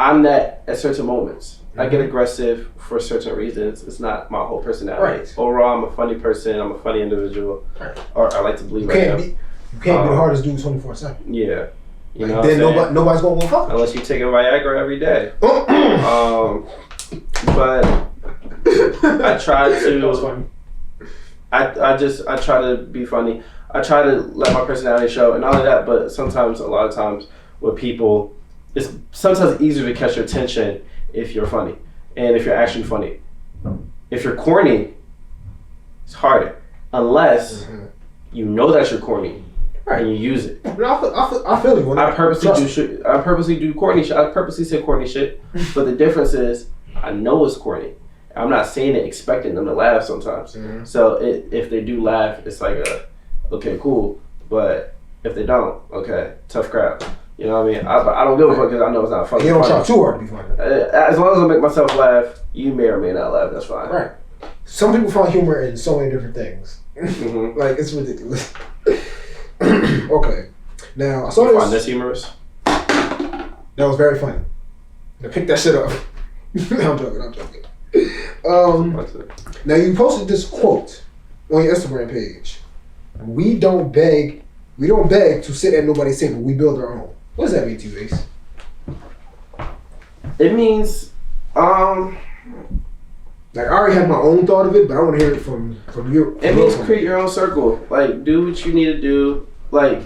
I'm that at certain moments. I get aggressive for certain reasons. It's not my whole personality. Right. Overall, I'm a funny person. I'm a funny individual. Right. Or I like to believe you can't be the hardest dude 24/7. Yeah. You like, know then nobody's gonna want fuck. Unless you take a Viagra every day. But I try to. That was funny. I try to be funny. I try to let my personality show and all of that. But sometimes, a lot of times, with people, it's sometimes easier to catch your attention if you're funny and if you're actually funny. If you're corny, it's harder unless you know that you're corny. Right. And you use it. I feel you. I purposely do corny shit. I purposely say corny shit. But the difference is, I know it's corny. I'm not saying it expecting them to laugh sometimes. So if they do laugh, it's like okay, cool. But if they don't, okay, tough crap. You know what I mean? I don't give a fuck because I know it's not funny. You don't try too hard to be funny. As long as I make myself laugh, you may or may not laugh. That's fine. Right. Some people find humor in so many different things. Like it's ridiculous. Okay. Now I saw you find this humorous? That was very funny. Now pick that shit up. I'm joking. Now you posted this quote on your Instagram page. We don't beg to sit at nobody's table. We build our own. What does that mean to you, Ace? It means like I already have my own thought of it, but I want to hear it from you. It means create your own circle. Like do what you need to do. Like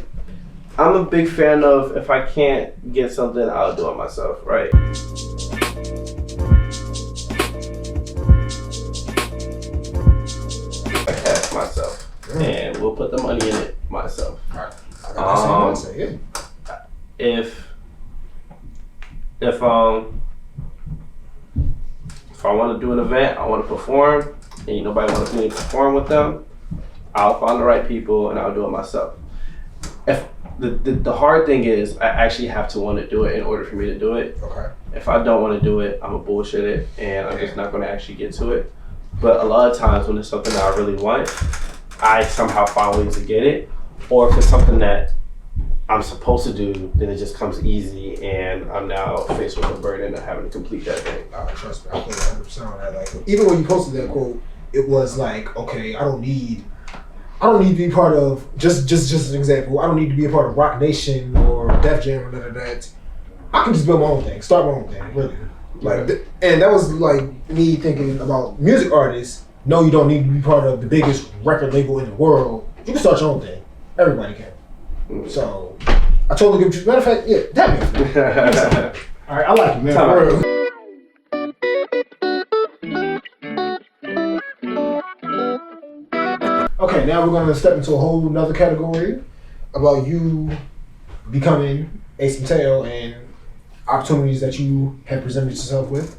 I'm a big fan of if I can't get something, I'll do it myself, right? Ask myself, and we'll put the money in it myself. Right. If I want to do an event, I want to perform, and nobody wants me to perform with them, I'll find the right people and I'll do it myself. If the hard thing is, I actually have to want to do it in order for me to do it. Okay. If I don't want to do it, I'm a bullshit it, and I'm just not going to actually get to it. But a lot of times when it's something that I really want, I somehow find ways to get it. Or if it's something that I'm supposed to do, then it just comes easy, and I'm now faced with the burden of having to complete that thing. Trust me, I feel 100% on that. Like, even when you posted that quote, it was like, okay, I don't need to be part of, just an example, I don't need to be a part of Rock Nation or Def Jam or none of that. I can just build my own thing, start my own thing, really. Like, and that was like me thinking about music artists. No, you don't need to be part of the biggest record label in the world. You can start your own thing. Everybody can. So, I totally give you. Matter of fact, yeah, damn it. All right, I like you, man. Okay, now we're gonna step into a whole nother category about you becoming Ace Mateo and opportunities that you have presented yourself with.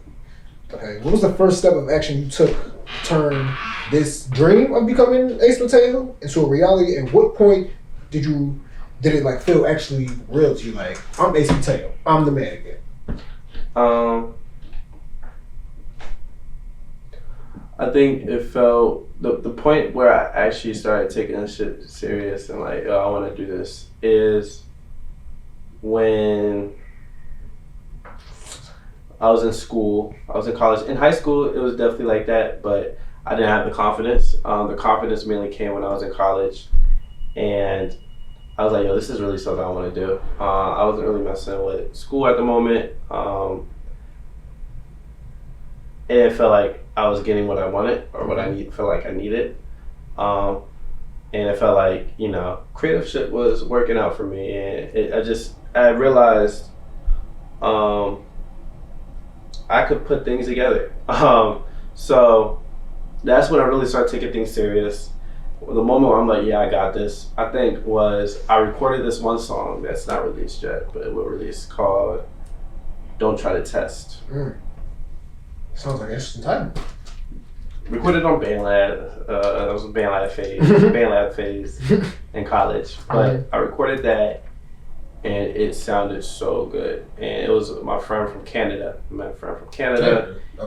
Okay, what was the first step of action you took to turn this dream of becoming Ace Mateo into a reality? And what point did it like feel actually real to you? Like, I'm Ace Mateo, I'm the man again. I think it felt the point where I actually started taking this shit serious and like, I want to do this is when I was in school. I was in college. In high school, it was definitely like that, but I didn't have the confidence. The confidence mainly came when I was in college, and I was like, yo, this is really something I want to do. I wasn't really messing with school at the moment. And it felt like I was getting what I wanted or what I felt like I needed. And it felt like, you know, creative shit was working out for me. And I realized I could put things together. So that's when I really started taking things serious. The moment where I'm like, yeah, I got this, I think was I recorded this one song that's not released yet, but it will release, called Don't Try to Test. Sounds like an interesting title. Recorded on BandLab. That was a BandLab phase in college. But I recorded that, and it sounded so good. And it was my friend from Canada.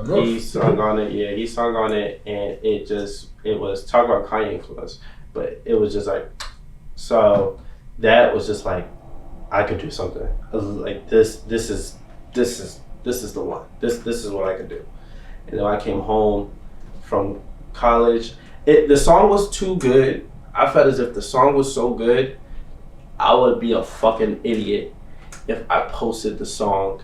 He sung on it. Yeah, he sung on it, and it was talk about Kanye influence, but it was just like, so that was just like, I could do something. I was like, this is the one. This is what I could do. And then I came home from college. The song was too good. I felt as if the song was so good, I would be a fucking idiot if I posted the song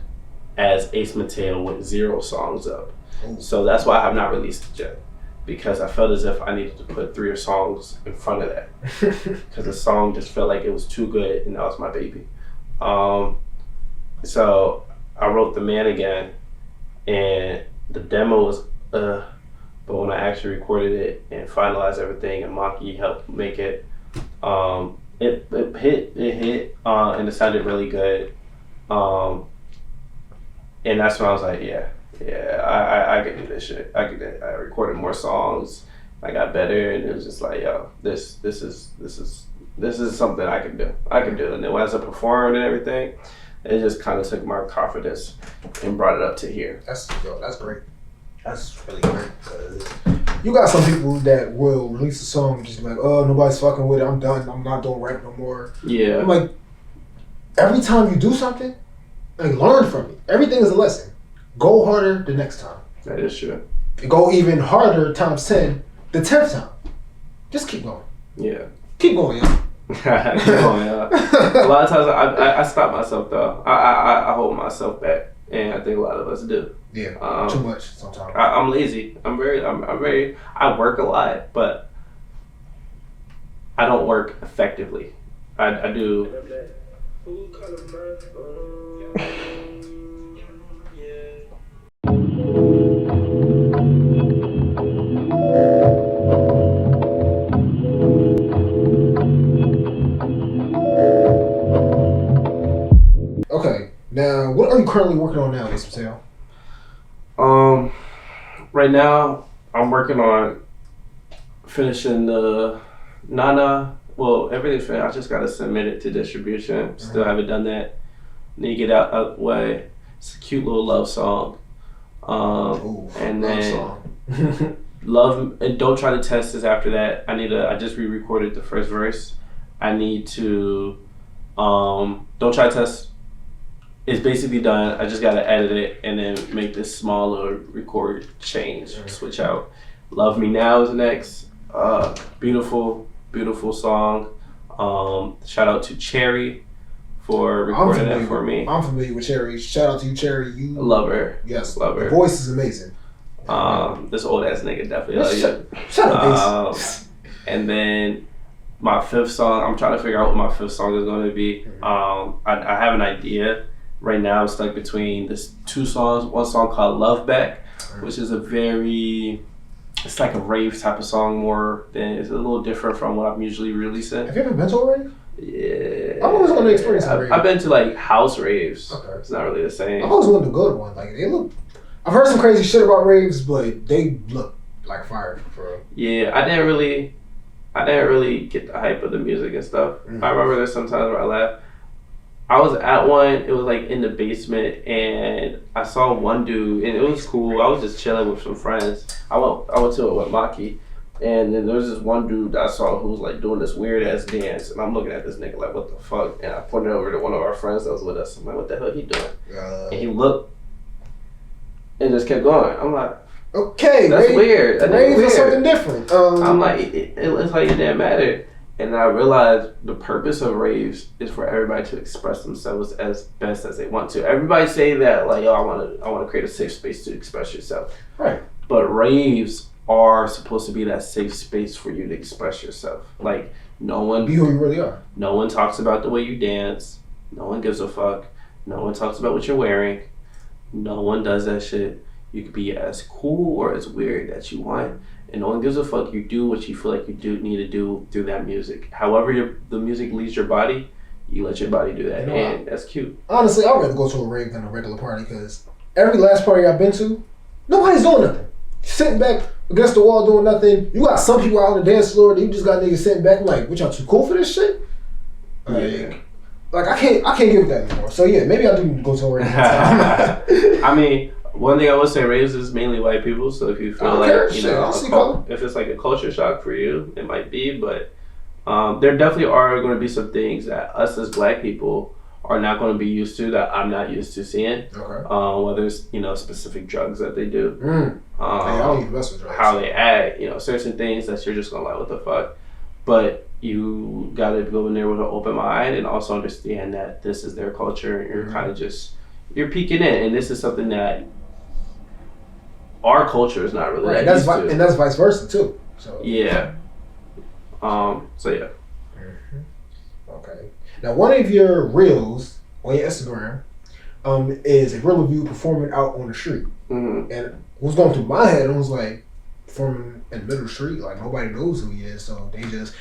as Ace Mateo with 0 songs up. So that's why I have not released it yet, because I felt as if I needed to put 3 songs in front of that, because the song just felt like it was too good, and that was my baby. So I wrote The Man Again, and the demo was but when I actually recorded it and finalized everything, and Maki helped make it, it hit, and it sounded really good, and that's when I was like, yeah, I could do this shit. I recorded more songs, I got better, and it was just like, yo, this is something I can do. And then as I performed and everything, it just kind of took my confidence and brought it up to here. That's great. That's really great, because you got some people that will release a song and just be like, oh, nobody's fucking with it, I'm done, I'm not doing rap no more. Yeah. I'm like, every time you do something, like, learn from it. Everything is a lesson. Go harder the next time. That is true. And go even harder times 10 the 10th time. Just keep going. Yeah. Keep going, yo. Keep going, yeah. A lot of times I stop myself though. I hold myself back, and I think a lot of us do. Yeah, too much sometimes. I'm lazy. I work a lot, but I don't work effectively. I do. Okay, now what are you currently working on now, Ace Mateo? Right now I'm working on finishing the Nana. Well, everything's finished. I just gotta submit it to distribution. Still haven't done that. Need to get out of the way. It's a cute little love song. And then Love and Don't Try to Test is after that. I just re-recorded the first verse. I need to Don't Try Test is basically done. I just gotta edit it and then make this small little record change, switch out. Love Me Now is next. Beautiful song. Shout out to Cherry for recording that for me. I'm familiar with Cherry. Shout out to you, Cherry. You love her. Yes, love her. The voice is amazing. This old ass nigga definitely. Shut up, Ace. And then my fifth song. I'm trying to figure out what my fifth song is going to be. I have an idea. Right now, I'm stuck between this two songs. One song called Love Back, which is it's like a rave type of song more than, it's a little different from what I'm usually releasing. Have you ever been to a rave? Yeah. I always wanted to experience a rave. I've been to like house raves. Okay. It's not really the same. I've always wanted to go to one. Like I've heard some crazy shit about raves, but they look like fire for real. Yeah, I didn't really get the hype of the music and stuff. I remember there's sometimes where I laugh. I was at one, it was like in the basement, and I saw one dude, and it was cool. I was just chilling with some friends. I went to it with Maki, and then there was this one dude that I saw who was like doing this weird ass dance, and I'm looking at this nigga like, what the fuck? And I pointed over to one of our friends that was with us. I'm like, what the hell he doing? And he looked and just kept going. I'm like, okay, that's weird. Rave is something different. I'm like, it's like it didn't matter. And I realized the purpose of raves is for everybody to express themselves as best as they want to. Everybody say that like, oh, I want to create a safe space to express yourself. Right. But raves are supposed to be that safe space for you to express yourself. Like no one be who you really are. No one talks about the way you dance. No one gives a fuck. No one talks about what you're wearing. No one does that shit. You could be as cool or as weird as you want. And no one gives a fuck. You do what you feel like you need to do through that music. However the music leads your body, you let your body do that. And that's cute. Honestly, I'd rather go to a rave than a regular party because every last party I've been to, nobody's doing nothing. Sitting back against the wall doing nothing. You got some people out on the dance floor, you just got niggas sitting back like, what, y'all too cool for this shit? Like I can't get with that anymore. So yeah, maybe I do go to a rave. I mean, one thing I would say, raves is mainly white people. So if you feel like if it's like a culture shock for you, it might be. But there definitely are going to be some things that us as black people are not going to be used to that I'm not used to seeing. Okay. Whether it's specific drugs that they do, I don't even mess with drugs. How they act, certain things that you're just gonna like, what the fuck. But you gotta go in there with an open mind and also understand that this is their culture and you're kind of you're peeking in, and this is something that our culture is not really used to. And that's vice versa too. So yeah. So yeah. Okay. Now one of your reels on your Instagram is a reel of you performing out on the street. And what was going through my head, I was like, performing in the middle of the street, like nobody knows who he is, so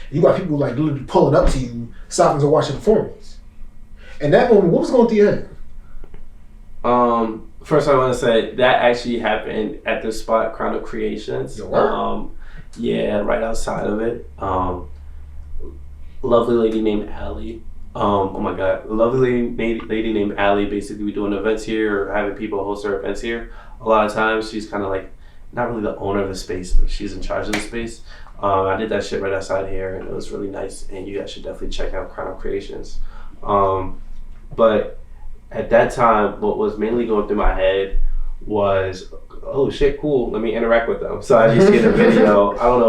you got people like literally pulling up to you, stopping to watch the performance. And that moment, what was going through your head? First I want to say that actually happened at this spot, Crown of Creations. Yeah, right outside of it. Lovely lady named Allie. Oh my God, a lovely lady named Allie. Basically, we doing events here or having people host our events here. A lot of times, she's kind of like not really the owner of the space, but she's in charge of the space. I did that shit right outside here, and it was really nice. And you guys should definitely check out Crown of Creations. But at that time, what was mainly going through my head was, oh shit, cool. Let me interact with them. So I just get a video. I don't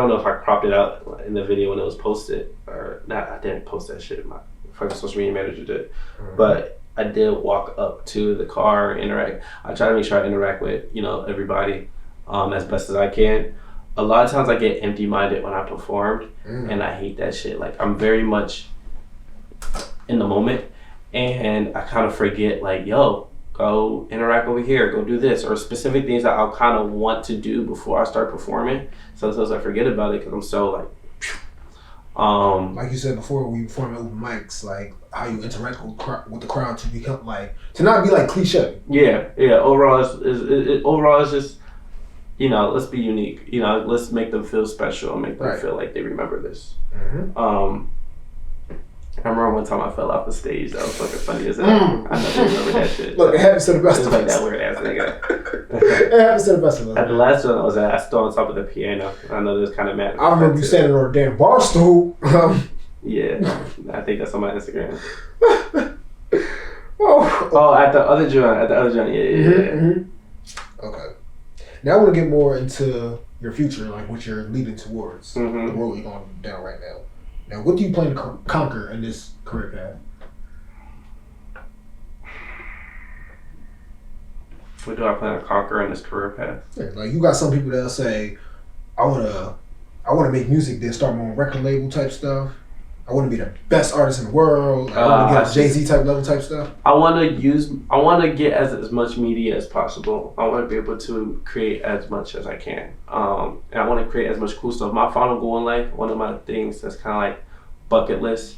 know if I cropped it out in the video when it was posted or not. I didn't post that shit. My fucking social media manager did, but I did walk up to the car and interact. I try to make sure I interact with everybody as best as I can. A lot of times I get empty-minded when I performed, and I hate that shit. Like I'm very much in the moment, and I kind of forget like, yo, go interact over here, go do this, or specific things that I'll kind of want to do before I start performing. Sometimes I forget about it because I'm so like, like you said before, when you perform open mics, like how you interact with the crowd to become like, to not be like cliche. Yeah. Overall, it's just, let's be unique. Let's make them feel special and make them feel like they remember this. I remember one time I fell off the stage. That was fucking funny as hell. I never remember that shit. Look, it happens to the best of us. It was like that weird ass nigga. It happens to the best of us. At the last one I was at, I stood on top of the piano. I know this kind of mad. I remember you standing on a damn bar stool. Yeah, I think that's on my Instagram. Oh, at the other joint. Yeah. Okay. Now I want to get more into your future, like what you're leading towards, the road you're going down right now. Now, what do you plan to conquer in this career path? What do I plan to conquer in this career path? Yeah, like you got some people that'll say, I wanna make music, then start my own record label type stuff. I want to be the best artist in the world. I want to get Jay-Z type level type stuff. I want to get as much media as possible. I want to be able to create as much as I can. And I want to create as much cool stuff. My final goal in life, one of my things that's kind of like bucket list,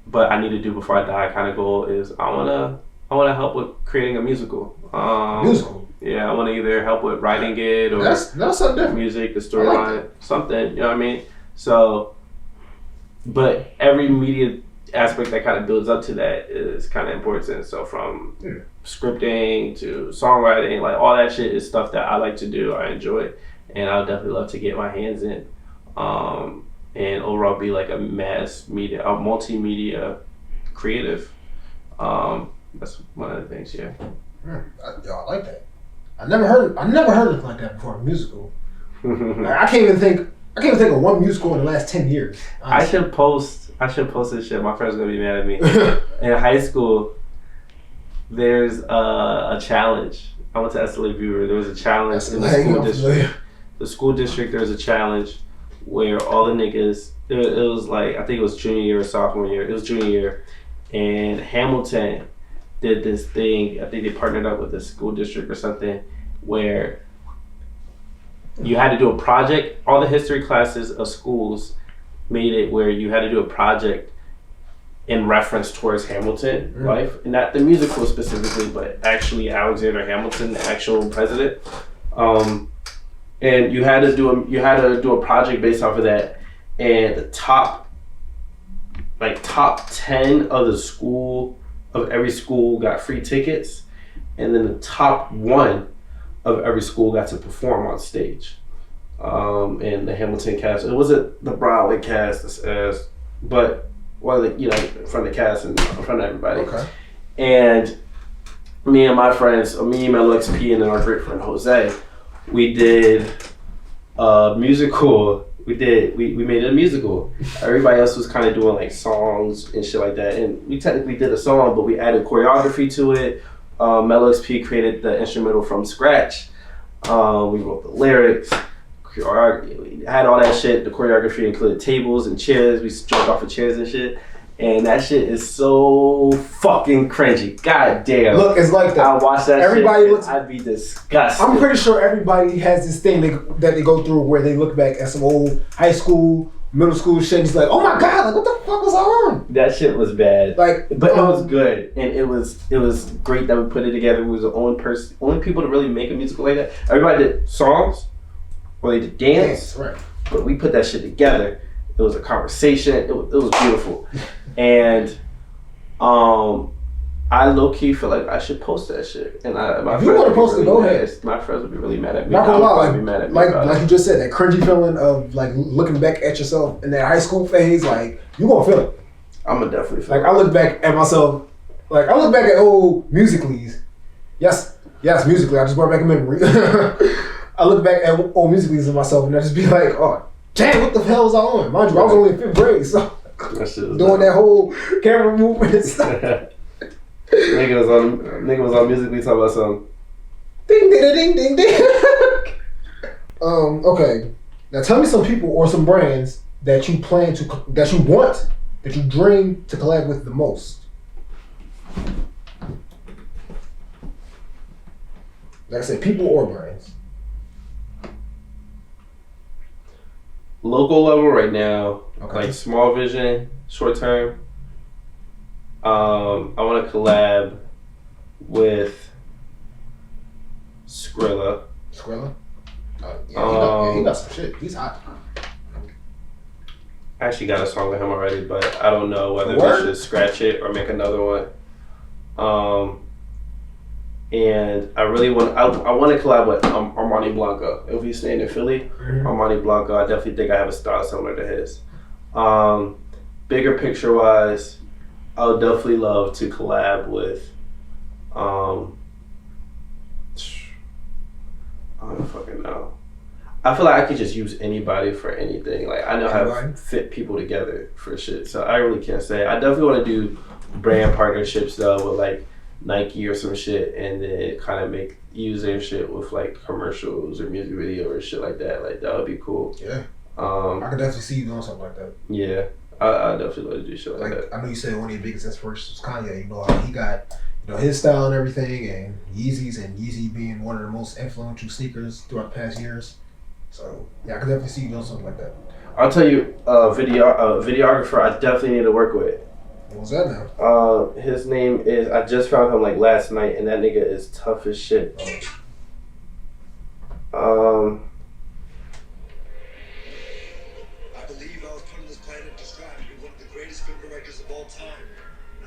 but I need to do before I die kind of goal is I want to help with creating a musical. Musical? Yeah, I want to either help with writing it or that's something different. Music, the storyline, something, you know what I mean? So, but every media aspect that kind of builds up to that is kind of important. So from scripting to songwriting, like all that shit is stuff that I like to do, I enjoy, and I would definitely love to get my hands in. And overall be like a mass media, a multimedia creative. That's one of the things, yeah. I like that. I never heard anything like that before. A musical. Like, I can't even think of one musical in the last 10 years. Honestly. I should post this shit. My friends are gonna be mad at me. In high school, there's a challenge. I went to SLA Viewer. There was a challenge in the school district. The school district, there was a challenge where all the niggas, it was like, I think it was junior year or sophomore year. It was junior year. And Hamilton did this thing. I think they partnered up with the school district or something where you had to do a project. All the history classes of schools made it where you had to do a project in reference towards Hamilton life, and not the musical specifically, but actually Alexander Hamilton, the actual president. And you had to do a project based off of that, and the top 10 of every school got free tickets, and then the top 1 of every school got to perform on stage. And the Hamilton cast, it wasn't the Broadway cast, but in front of the cast and in front of everybody. Okay. And me and my friends, me, Melo XP, and then our great friend Jose, we did a musical. We made it a musical. Everybody else was kind of doing like songs and shit like that, and we technically did a song, but we added choreography to it. Melo XP created the instrumental from scratch. We wrote the lyrics. We had all that shit. The choreography included tables and chairs. We jumped off of chairs and shit. And that shit is so fucking cringy. God damn. Look, it's like that. I watch that everybody shit. Looks, I'd be disgusted. I'm pretty sure everybody has this thing that they go through where they look back at some old high school, middle school shit. And it's like, oh my god, like what the fuck was on? That shit was bad. Like, but it was good, and it was great that we put it together. We was the only people to really make a musical like that. Everybody did songs, or they did dance, right? But we put that shit together. It was a conversation. It was beautiful. And I low key feel like I should post that shit. And if you want to post it, go ahead. My friends would be really mad at me. Not gonna lie, be mad at me like you just said, that cringy feeling of like looking back at yourself in that high school phase, like you gonna feel it. I'm gonna definitely feel it. Like I look back at myself, like I look back at old Musicallys. Yes, Musically. I just brought back a memory. I look back at old Musicallys of myself, and I just be like, oh. Damn, what the hell was I on? Mind you, I was only in 5th grade, so doing that whole camera movement and stuff. Nigga was on Musically talking about something. Ding, ding, ding, ding, ding. Okay. Now tell me some people or some brands that you dream to collab with the most. Like I said, people or brands. Local level right now, like Small Vision, short term. I want to collab with Skrilla. Skrilla? He got some shit. He's hot. I actually got a song with him already, but I don't know whether we should scratch it or make another one. And I really want to collab with Armani Blanco. If he's staying in Philly, Armani Blanco, I definitely think I have a style similar to his. bigger picture wise, I would definitely love to collab with I don't fucking know. I feel like I could just use anybody for anything. Like I know how to fit people together for shit. So I really can't say. I definitely want to do brand partnerships though with like Nike or some shit, and then kind of use their shit with like commercials or music video or shit like that. Like that would be cool. Yeah. I could definitely see you doing something like that. Yeah. I definitely love to do shit like that. I know you said one of your biggest inspirations was Kanye. You know how he got, you know, his style and everything, and Yeezys, and Yeezy being one of the most influential sneakers throughout the past years. So yeah, I could definitely see you doing something like that. I'll tell you, videographer I definitely need to work with. What was that now? His name is, I just found him like last night, and that nigga is tough as shit.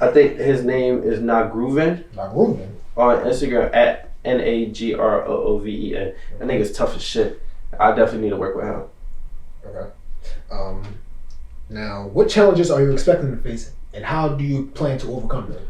I think his name is Nagrooven. Nagrooven? On Instagram at Nagrooven. That nigga's tough as shit. I definitely need to work with him. Okay. Now, what challenges are you expecting to face, and how do you plan to overcome them?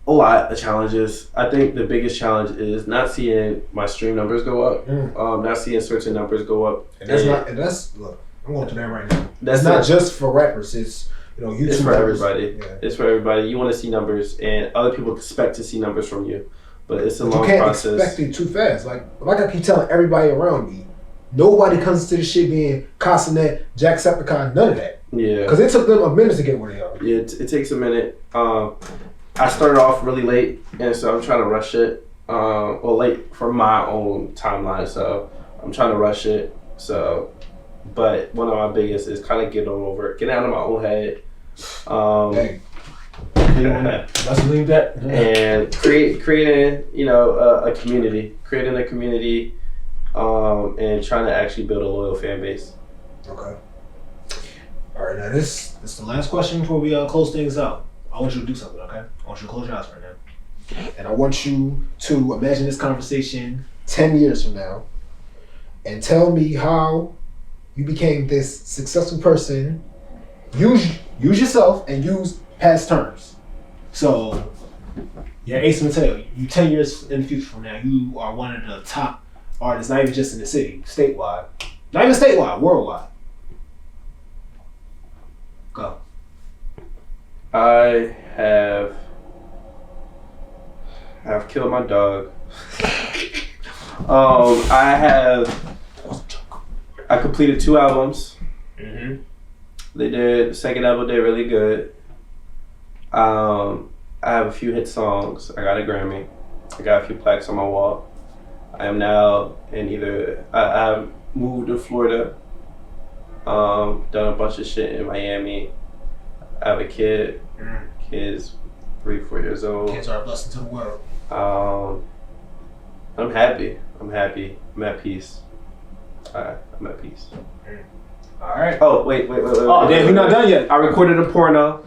A lot of challenges. I think the biggest challenge is not seeing my stream numbers go up. Not seeing certain numbers go up. And that's look, I'm going to that right now. That's not just for rappers. It's, you know, YouTube. It's for everybody. Yeah. It's for everybody. You want to see numbers, and other people expect to see numbers from you, but it's a long process. You can't expect it too fast. Like I keep telling everybody around me, nobody comes to this shit being Castanet, Jacksepticeye, none of that. Yeah. Because it took them a minute to get where they are. Yeah, it takes a minute. I started off really late, and so I'm trying to rush it. Late for my own timeline, so I'm trying to rush it. So, but one of my biggest is kind of getting out of my own head. Let's leave that. And creating, you know, a community, and trying to actually build a loyal fan base. Okay. All right, now this is the last question before we close things out. I want you to do something, okay? I want you to close your eyes right now. And I want you to imagine this conversation 10 years from now and tell me how you became this successful person. Use yourself and use past terms. So, yeah, Ace Mateo, you 10 years in the future from now, you are one of the top artists, not even just in the city, statewide. Not even statewide, worldwide. Go. I have killed my dog. I completed 2 albums. Mm-hmm. The second album did really good. I have a few hit songs. I got a Grammy. I got a few plaques on my wall. I am now I've moved to Florida. Done a bunch of shit in Miami. I have a kid. Kid's 3-4 years old. Kids are a blessing to the world. I'm happy. I'm at peace. I'm at peace. All right. Oh, wait. Oh, damn, we're not done yet. I recorded a porno.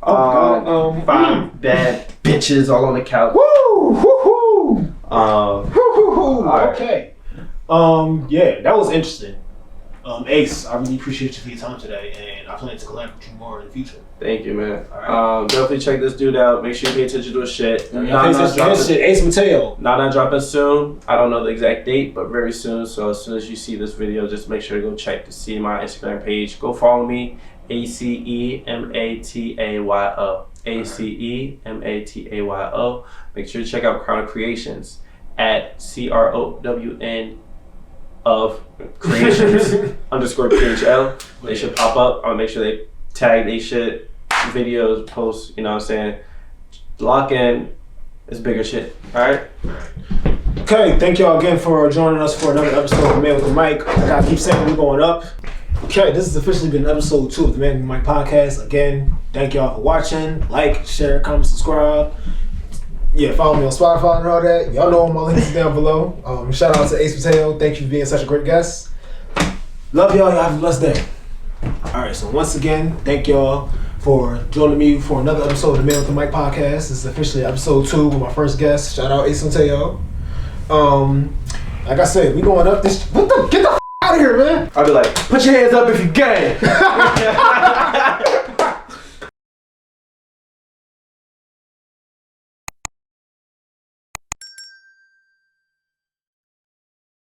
5 bad bitches all on the couch. Woo! Okay. Yeah, that was interesting. Ace, I really appreciate you for your time today, and I plan to collab with you more in the future. Thank you, man. Right. Definitely check this dude out. Make sure you pay attention to his shit. Ace Mateo. Not dropping soon. I don't know the exact date, but very soon. So as soon as you see this video, just make sure to go check to see my Instagram page. Go follow me, ACEMATAYO. ACEMATAYO. Make sure to check out Crown of Creations at CROWN of Creations _ PHL. They should pop up. I'll make sure they tag they shit, videos, posts, you know what I'm saying? Lock in. It's bigger shit. Alright? Okay, thank y'all again for joining us for another episode of The Man with the Mic. Like I keep saying, we're going up. Okay, this has officially been episode 2 of The Man with the Mic podcast. Again, thank y'all for watching. Like, share, comment, subscribe. Yeah, follow me on Spotify and all that. Y'all know my links down below. Shout out to Ace Mateo. Thank you for being such a great guest. Love y'all. Y'all have a blessed day. Alright, so once again, thank y'all for joining me for another episode of the Man with the Mic podcast. This is officially episode 2 with my first guest. Shout out Ace Mateo. Like I said, we going up this. Get the out of here, man. I'll be like, put your hands up if you gang.